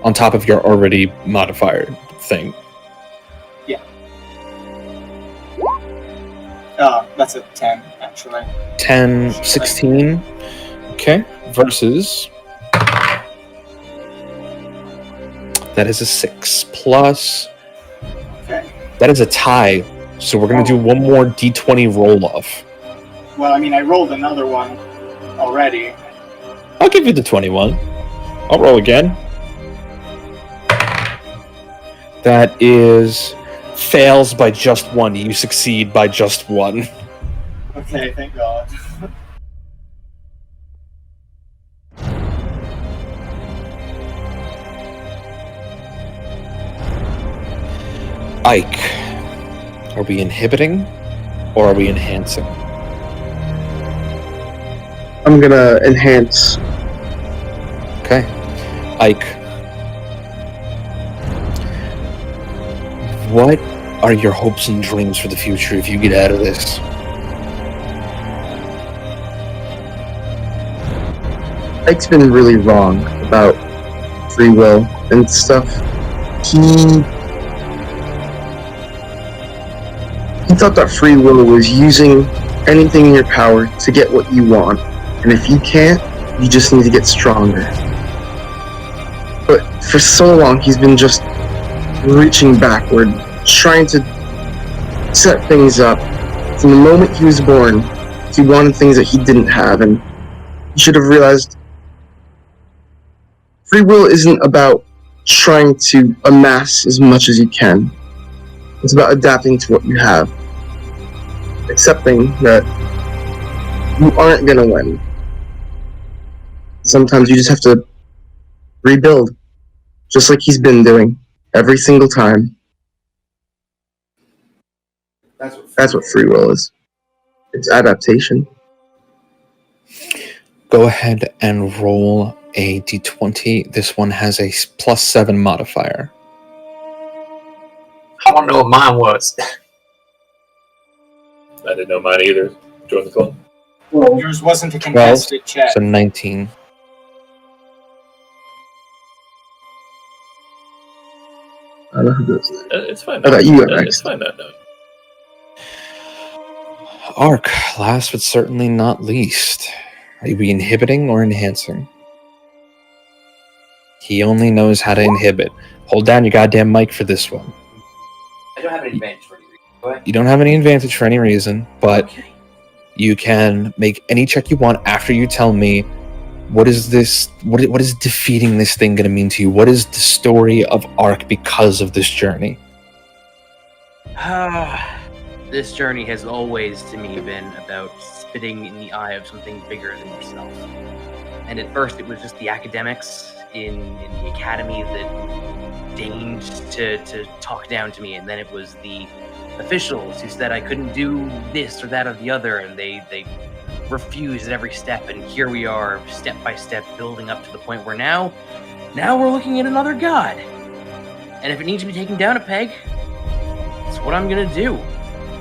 On top of your already modifier thing. Yeah. That's a 10, actually. 10, 16. Okay. Versus... that is a 6 plus... Okay. That is a tie. So we're going to do one more d20 roll-off. Well, I mean, I rolled another one already. I'll give you the 21. I'll roll again. That is... fails by just 1. You succeed by just 1. Okay, thank God. Ike, are we inhibiting or are we enhancing? I'm gonna enhance. Okay. Ike, what are your hopes and dreams for the future if you get out of this? Ike's been really wrong about free will and stuff. He thought that free will was using anything in your power to get what you want. And if you can't, you just need to get stronger. But for so long, he's been just reaching backward, trying to set things up. From the moment he was born, he wanted things that he didn't have, and he should have realized free will isn't about trying to amass as much as you can. It's about adapting to what you have. Accepting that you aren't gonna win. Sometimes you just have to rebuild, just like he's been doing every single time. That's what free will is. It's adaptation. Go ahead and roll a d20. This one has a +7 modifier. I want to know what mine was. I didn't know mine either. Join the club. Yours wasn't a contested check. So 19. I don't know who goes next. It's fine. I thought you were It's next. fine that note. Ark, last but certainly not least. Are we inhibiting or enhancing? He only knows how to inhibit. Hold down your goddamn mic for this one. I don't have any advantage for any reason. Go ahead. You don't have any advantage for any reason, but you can make any check you want after you tell me what is this. What is defeating this thing going to mean to you? What is the story of Ark because of this journey? This journey has always, to me, been about spitting in the eye of something bigger than yourself. And at first, it was just the academics in the academy that deigned to talk down to me, and then it was the officials who said I couldn't do this or that or the other, and they refused at every step. And here we are, step by step, building up to the point where now we're looking at another god. And if it needs to be taken down a peg, that's what I'm gonna do.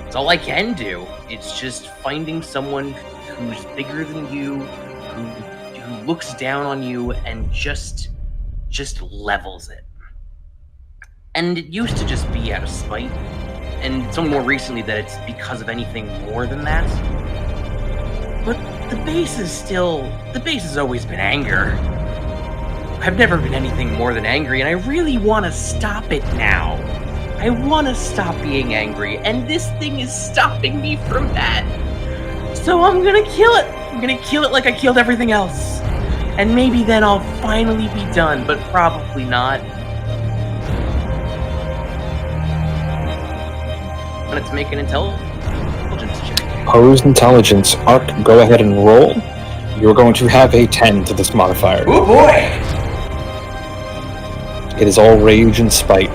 It's all I can do. It's just finding someone who's bigger than you, who looks down on you and just levels it. And it used to just be out of spite, and some more recently that it's because of anything more than that. But the base has always been anger. I've never been anything more than angry, and I really want to stop it now. I want to stop being angry, and this thing is stopping me from that. So I'm gonna kill it. I'm gonna kill it like I killed everything else. And maybe then I'll finally be done, but probably not. Let's make an intelligence check. Opposed intelligence. Ark, go ahead and roll. You're going to have a 10 to this modifier. Oh boy! It is all rage and spite.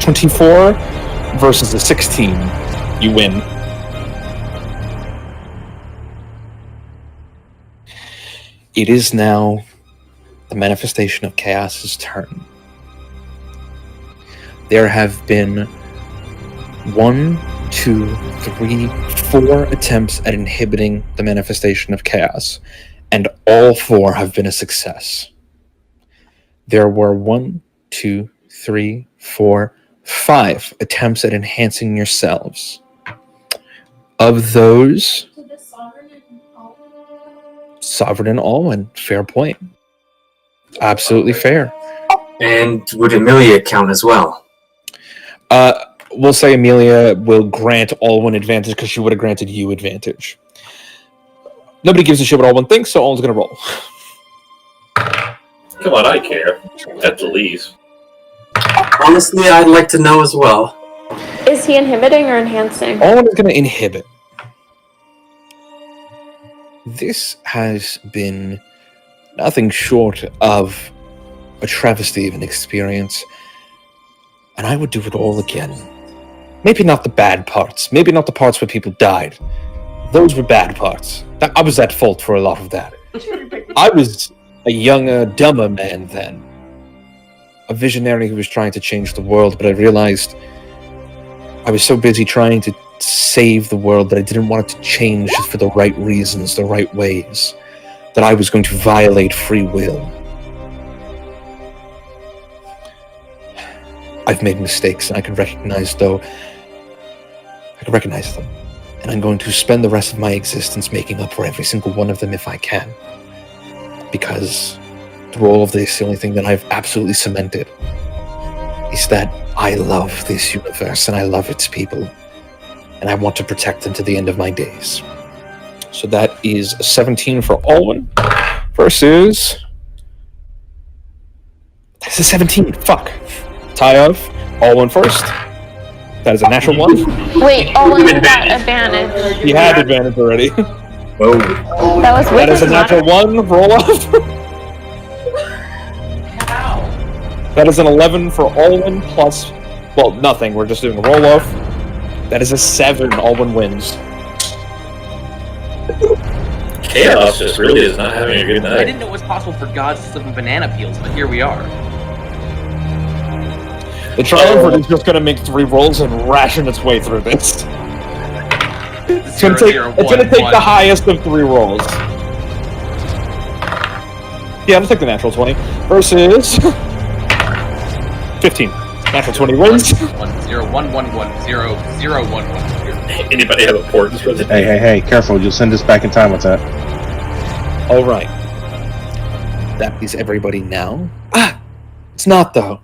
$24 versus a 16. You win. It is now the manifestation of Chaos's turn. There have been 1, 2, 3, 4 attempts at inhibiting the manifestation of Chaos, and all 4 have been a success. There were 1, 2, 3, 4, 5 attempts at enhancing yourselves. Of those, Sovereign and Alwyn, fair point. Absolutely fair. And would Amelia count as well? We'll say Amelia will grant Alwyn advantage because she would have granted you advantage. Nobody gives a shit what Alwyn thinks, so Alwyn's gonna roll. Come on, I care. At the least. Honestly, I'd like to know as well. Is he inhibiting or enhancing? Alwyn is gonna inhibit. This has been nothing short of a travesty of an experience, and I would do it all again. Maybe not the bad parts, maybe not the parts where people died. Those were bad parts. I was at fault for a lot of that. I was a younger, dumber man then. A visionary who was trying to change the world, but I realized I was so busy trying to save the world that I didn't want it to change for the right reasons, the right ways, that I was going to violate free will. I've made mistakes, and I can recognize them. And I'm going to spend the rest of my existence making up for every single one of them if I can. Because through all of this, the only thing that I've absolutely cemented is that I love this universe and I love its people. And I want to protect them to the end of my days. So that is a 17 for Alwyn versus... That's a 17, fuck. Tie of Alwyn first. That is a natural 1. Wait, Owen got advantage. He had advantage already. Oh. That was That is a natural 1, roll off. That is an 11 for Alwyn plus, well, nothing. We're just doing a roll off. That is a 7. Alwyn wins. Chaos just really is not having a good I night. didn't know it was possible for gods to slip in banana peels, but here we are. The Triumvirate is just going to make 3 rolls and ration its way through this. It's going to take the highest of 3 rolls. Yeah, I'll take the natural 20 versus 15. Natural 20 wins. 1 0 1 1 1 0 0 1 1 0. Anybody have a port for the Hey, careful, you'll send us back in time with that. Alright. That is everybody now. It's not though.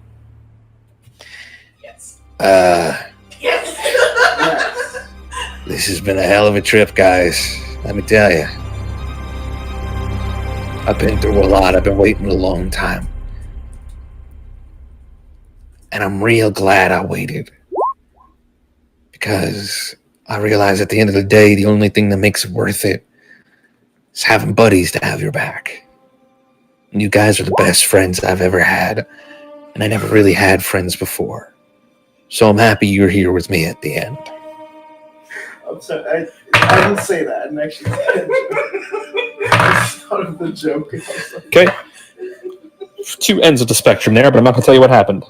This has been a hell of a trip, guys. Let me tell you. I've been through a lot. I've been waiting a long time. And I'm real glad I waited. Because I realize at the end of the day, the only thing that makes it worth it is having buddies to have your back. And you guys are the best friends I've ever had. And I never really had friends before. So I'm happy you're here with me at the end. I'm sorry, I didn't say that. And actually, I thought of the joke. Okay. 2 ends of the spectrum there, but I'm not going to tell you what happened.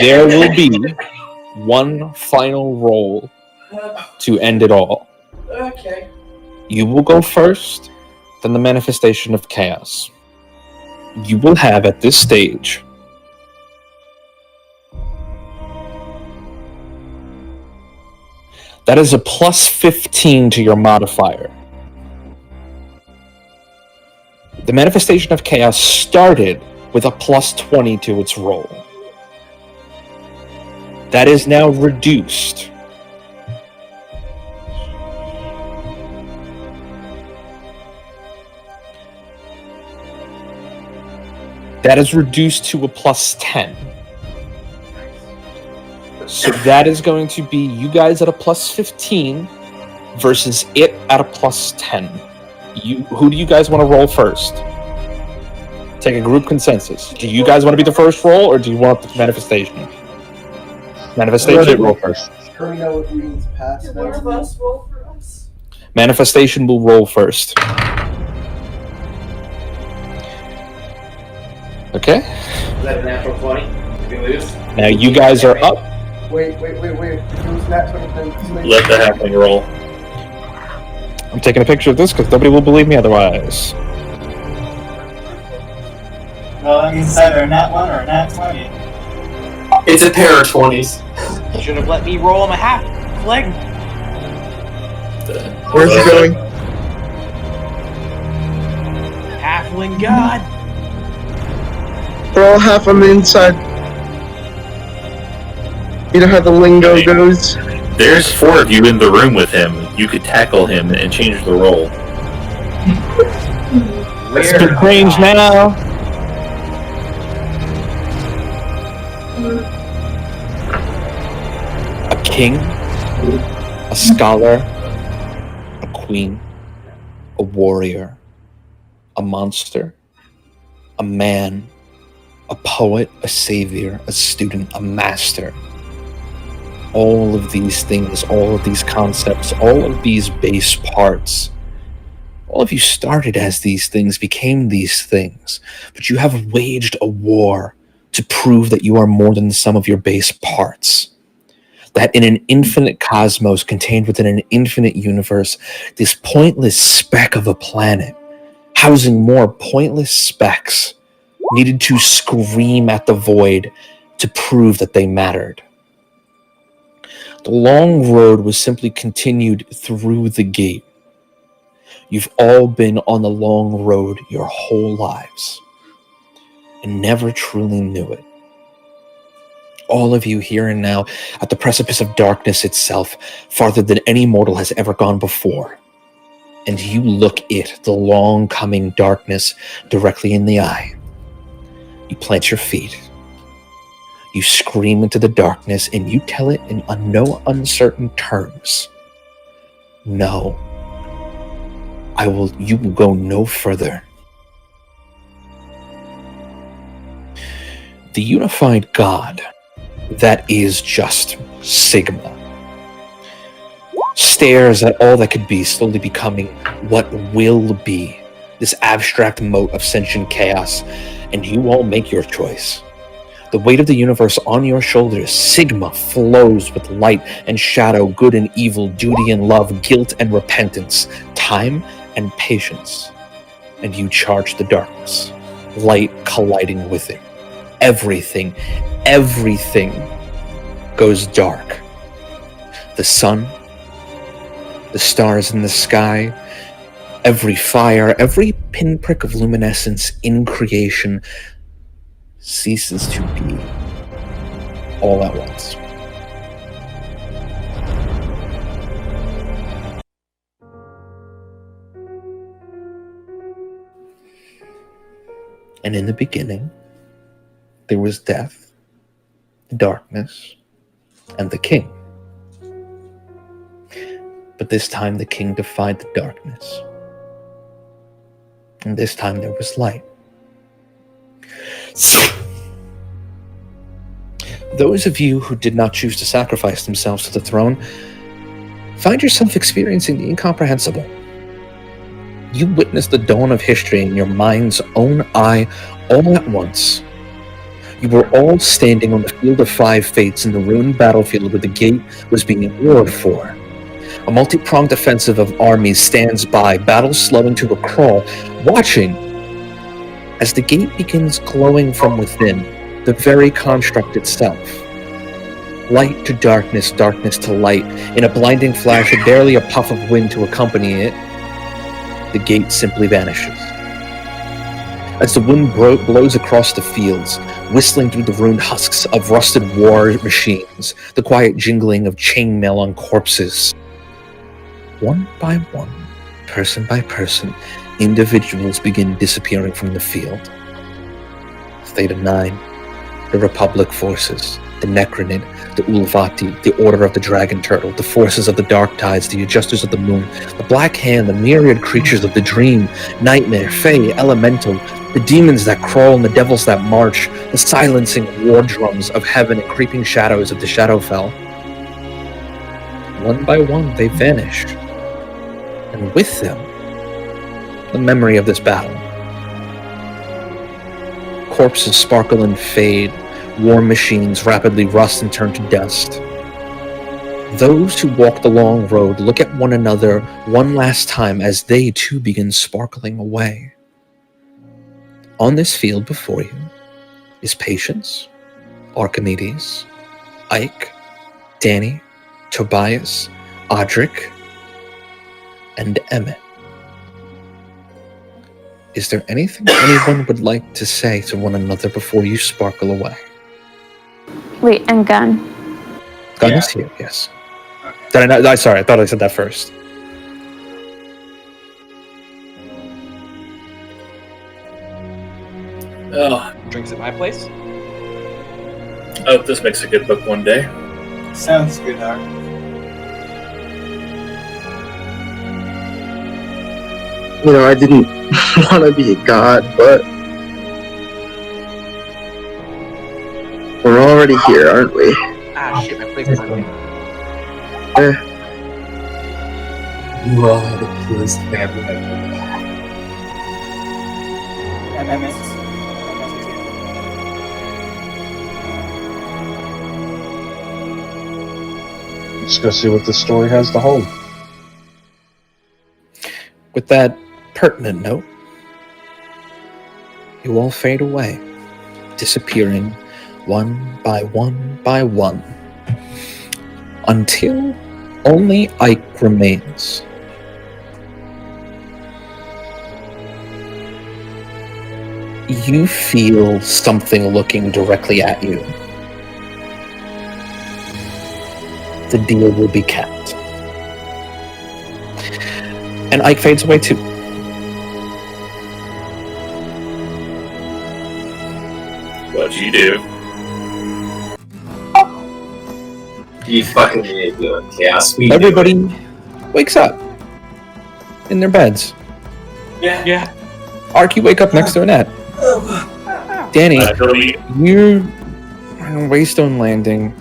There will be one final roll to end it all. Okay. You will go first, then the manifestation of chaos. You will have at this stage that is a plus 15 to your modifier. The manifestation of chaos started with a plus 20 to its roll. That is now reduced. That is reduced to a plus 10. So that is going to be you guys at a plus 15 versus it at a plus 10. Who do you guys want to roll first? Take a group consensus. Do you guys want to be the first roll, or do you want the manifestation? Manifestation. Roll first. Do we know if we need to pass? Did one of us roll for us? Manifestation will roll first. Okay. Is that a natural 20? Did we lose? Now you guys are up. Wait. If it was that 20, then Let the halfling roll. I'm taking a picture of this because nobody will believe me otherwise. Well, that means it's either a nat 1 or a nat 20. It's a pair of 20s. You should have let me roll him a half leg. Where's he going? Halfling god. They're all half on the inside. You know how the lingo goes? There's 4 of you in the room with him. You could tackle him and change the roll. It's been changed now. king, a scholar, a queen, a warrior, a monster, a man, a poet, a savior, a student, a master. All of these things, all of these concepts, all of these base parts, all of you started as these things, became these things, but you have waged a war to prove that you are more than the sum of your base parts. That in an infinite cosmos contained within an infinite universe, this pointless speck of a planet, housing more pointless specks, needed to scream at the void to prove that they mattered. The long road was simply continued through the gate. You've all been on the long road your whole lives and never truly knew it. All of you here and now at the precipice of darkness itself, farther than any mortal has ever gone before. And you look it, the long coming darkness, directly in the eye. You plant your feet. You scream into the darkness and you tell it in no uncertain terms. No. You will go no further. The unified God, that is just Sigma, stares at all that could be, slowly becoming what will be, this abstract mote of sentient chaos, and you all make your choice. The weight of the universe on your shoulders, Sigma flows with light and shadow, good and evil, duty and love, guilt and repentance, time and patience. And you charge the darkness, light colliding with it. Everything goes dark. The sun, the stars in the sky, every fire, every pinprick of luminescence in creation ceases to be all at once. And in the beginning, there was death, darkness, and the king. But this time the king defied the darkness. And this time there was light. Those of you who did not choose to sacrifice themselves to the throne find yourself experiencing the incomprehensible. You witnessed the dawn of history in your mind's own eye all at once. You were all standing on the field of five fates in the ruined battlefield where the gate was being warred for. A multi-pronged offensive of armies stands by, battle slowing to a crawl, watching as the gate begins glowing from within, the very construct itself. Light to darkness, darkness to light. In a blinding flash, with barely a puff of wind to accompany it, the gate simply vanishes. As the wind blows across the fields, whistling through the ruined husks of rusted war machines, the quiet jingling of chainmail on corpses. One by one, person by person, individuals begin disappearing from the field. Theta 9, the Republic forces, the Necronid, the Ulvati, the Order of the Dragon Turtle, the forces of the Dark Tides, the Adjusters of the Moon, the Black Hand, the myriad creatures of the Dream, Nightmare, Fae, Elemental, the demons that crawl and the devils that march, the silencing war drums of heaven and creeping shadows of the Shadowfell. One by one, they vanished. And with them, the memory of this battle. Corpses sparkle and fade, war machines rapidly rust and turn to dust. Those who walk the long road look at one another one last time as they too begin sparkling away. On this field before you is Patience, Archimedes, Ike, Danny, Tobias, Audric, and Emmett. Is there anything anyone would like to say to one another before you sparkle away? Wait, and Gun? Gun is here, yes. Did I not? Sorry, I thought I said that first. Oh, Drinks at my place? oh, this makes a good book one day. Sounds good, Art. You know, I didn't want to be a god, but we're already here, aren't we? Ah, shit, my plate's broken. You are the coolest family I've ever had. Let's go see what this story has to hold. With that pertinent note, you all fade away, disappearing one by one by one, until only Ike remains. You feel something looking directly at you. The deal will be kept. And Ike fades away too. What'd you do? You fucking need to do it, Chaos. We Everybody wakes up in their beds. Yeah. Ark, you wake up next to Annette. Danny, you're on Waystone Landing.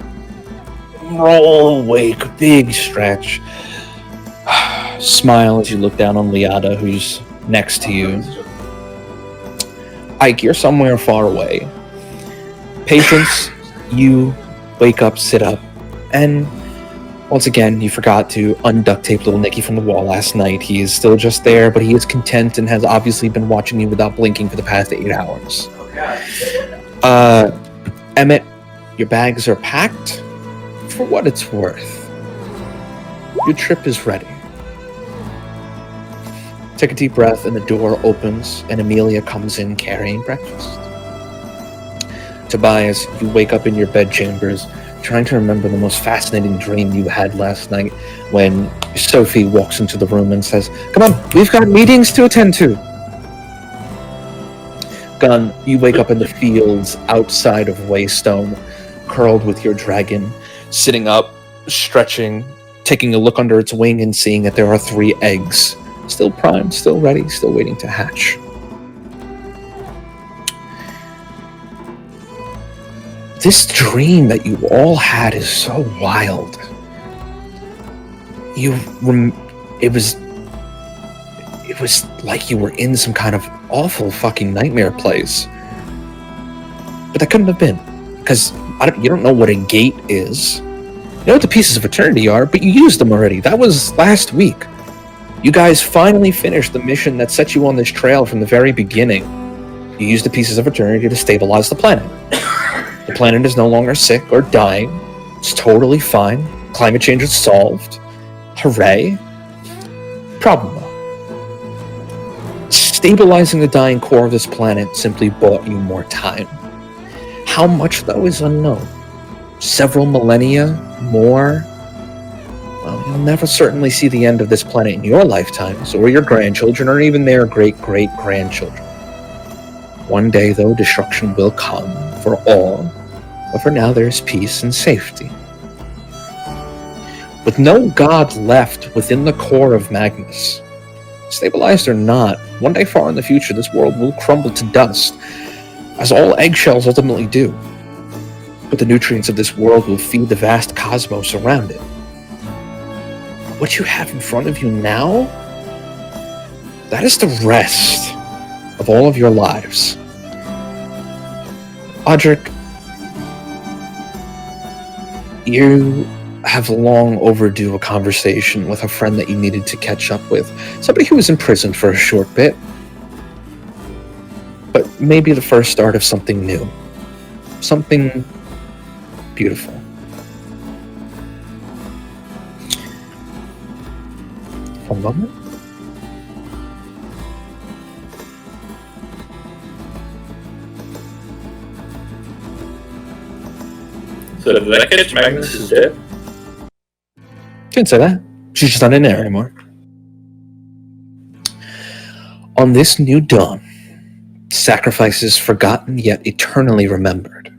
Roll awake, big stretch. Smile as you look down on Liada, who's next to you. Ike, you're somewhere far away. Patience, you wake up, sit up, and once again, you forgot to unduct tape little Nicky from the wall last night. He is still just there, but he is content and has obviously been watching you without blinking for the past 8 hours. Emmett, your bags are packed. For what it's worth, your trip is ready. Take a deep breath, and the door opens, and Amelia comes in carrying breakfast. Tobias, you wake up in your bedchambers, trying to remember the most fascinating dream you had last night when Sophie walks into the room and says, "Come on, we've got meetings to attend to." Gunn, you wake up in the fields outside of Waystone, curled with your dragon, sitting up, stretching, taking a look under its wing and seeing that there are 3 eggs. Still primed, still ready, still waiting to hatch. This dream that you all had is so wild. It was like you were in some kind of awful fucking nightmare place. But that couldn't have been, because you don't know what a gate is. You know what the pieces of eternity are, but you used them already. That was last week. You guys finally finished the mission that set you on this trail from the very beginning. You used the pieces of eternity to stabilize the planet. The planet is no longer sick or dying. It's totally fine. Climate change is solved. Hooray. Problem though. Stabilizing the dying core of this planet simply bought you more time. How much, though, is unknown. Several millennia? More? Well, you'll never certainly see the end of this planet in your lifetimes, or your grandchildren, or even their great-great-grandchildren. One day, though, destruction will come for all, but for now there's peace and safety. With no god left within the core of Magnus, stabilized or not, one day far in the future this world will crumble to dust, as all eggshells ultimately do. But the nutrients of this world will feed the vast cosmos around it. What you have in front of you now, that is the rest of all of your lives. Audric, you have long overdue a conversation with a friend that you needed to catch up with. Somebody who was in prison for a short bit. But maybe the first start of something new. Something beautiful. One moment. So did that catch Magnus is dead? Can't say that. She's just not in there anymore. On this new dawn, sacrifices forgotten yet eternally remembered.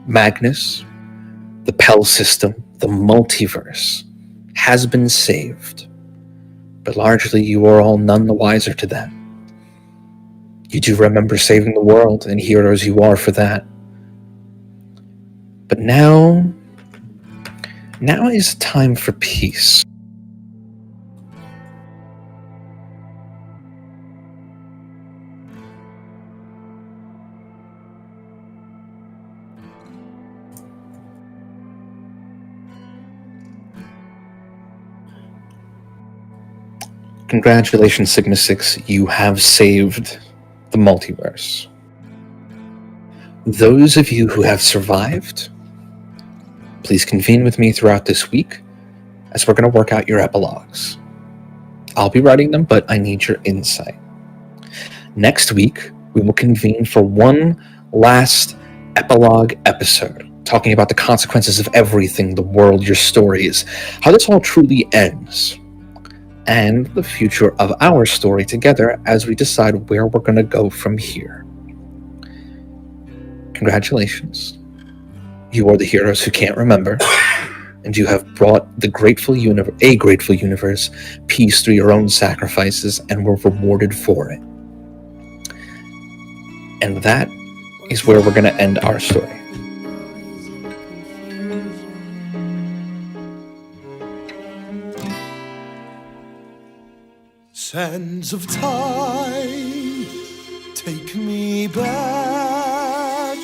Magnus, the Pell system, the multiverse, has been saved. But largely, you are all none the wiser to that. You do remember saving the world, and heroes you are for that. But now is time for peace. Congratulations, Sigma 6, you have saved the multiverse. Those of you who have survived, please convene with me throughout this week as we're going to work out your epilogues. I'll be writing them, but I need your insight. Next week, we will convene for one last epilogue episode, talking about the consequences of everything, the world, your stories, how this all truly ends, and the future of our story together as we decide where we're going to go from here. Congratulations. You are the heroes who can't remember, and you have brought a grateful universe peace through your own sacrifices, and were rewarded for it. And that is where we're going to end our story. Sands of time, take me back,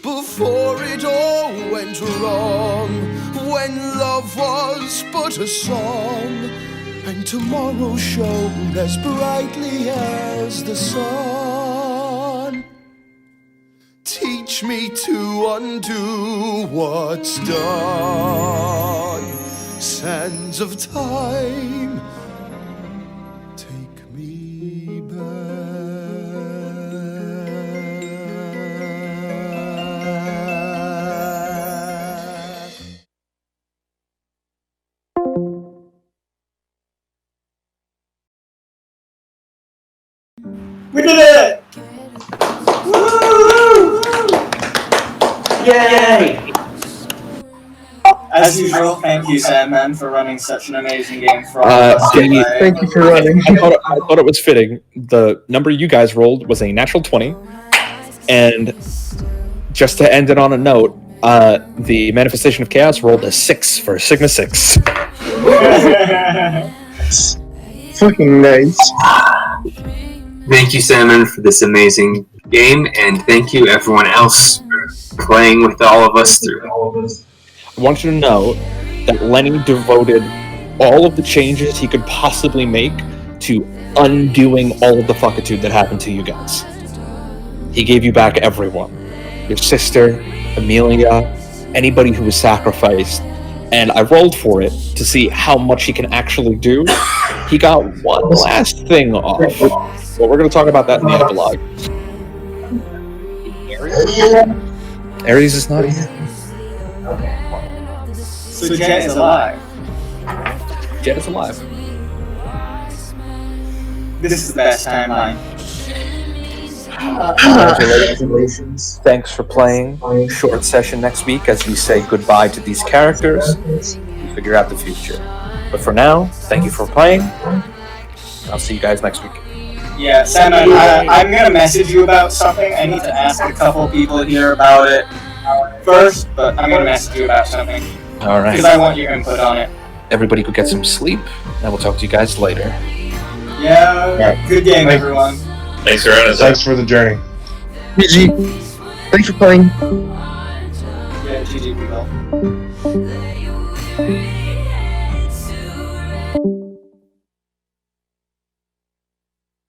before it all went wrong, when love was but a song, and tomorrow shone as brightly as the sun. Teach me to undo what's done. Sands of time, take me back. We did it! Woo! Yay! As usual, thank you, Sandman, for running such an amazing game for all of us. Jamie, Thank you for running. I thought it was fitting. The number you guys rolled was a natural 20, and just to end it on a note, the Manifestation of Chaos rolled a 6 for Sigma 6. Fucking nice. Thank you, Salmon, for this amazing game, and thank you everyone else for playing with all of us through it. I want you to know that Lenny devoted all of the changes he could possibly make to undoing all of the fuckitude that happened to you guys. He gave you back everyone. Your sister, Amelia, anybody who was sacrificed. And I rolled for it to see how much he can actually do. He got one last thing off. But we're going to talk about that in the epilogue. Ares is not here. So Jet is alive. Jet is alive. This is the best timeline. Congratulations. Thanks for playing. Short session next week as we say goodbye to these characters and figure out the future. But for now, thank you for playing. I'll see you guys next week. Yeah, Sandman, I'm gonna message you about something. I need to ask a couple people here about it first, but I'm gonna message you about something. All right. Because I want your input on it. Everybody go get some sleep, and we'll talk to you guys later. Yeah, good game, everyone. Thanks for running. Thanks for the journey. GG. Thanks for playing. Yeah, GG, people.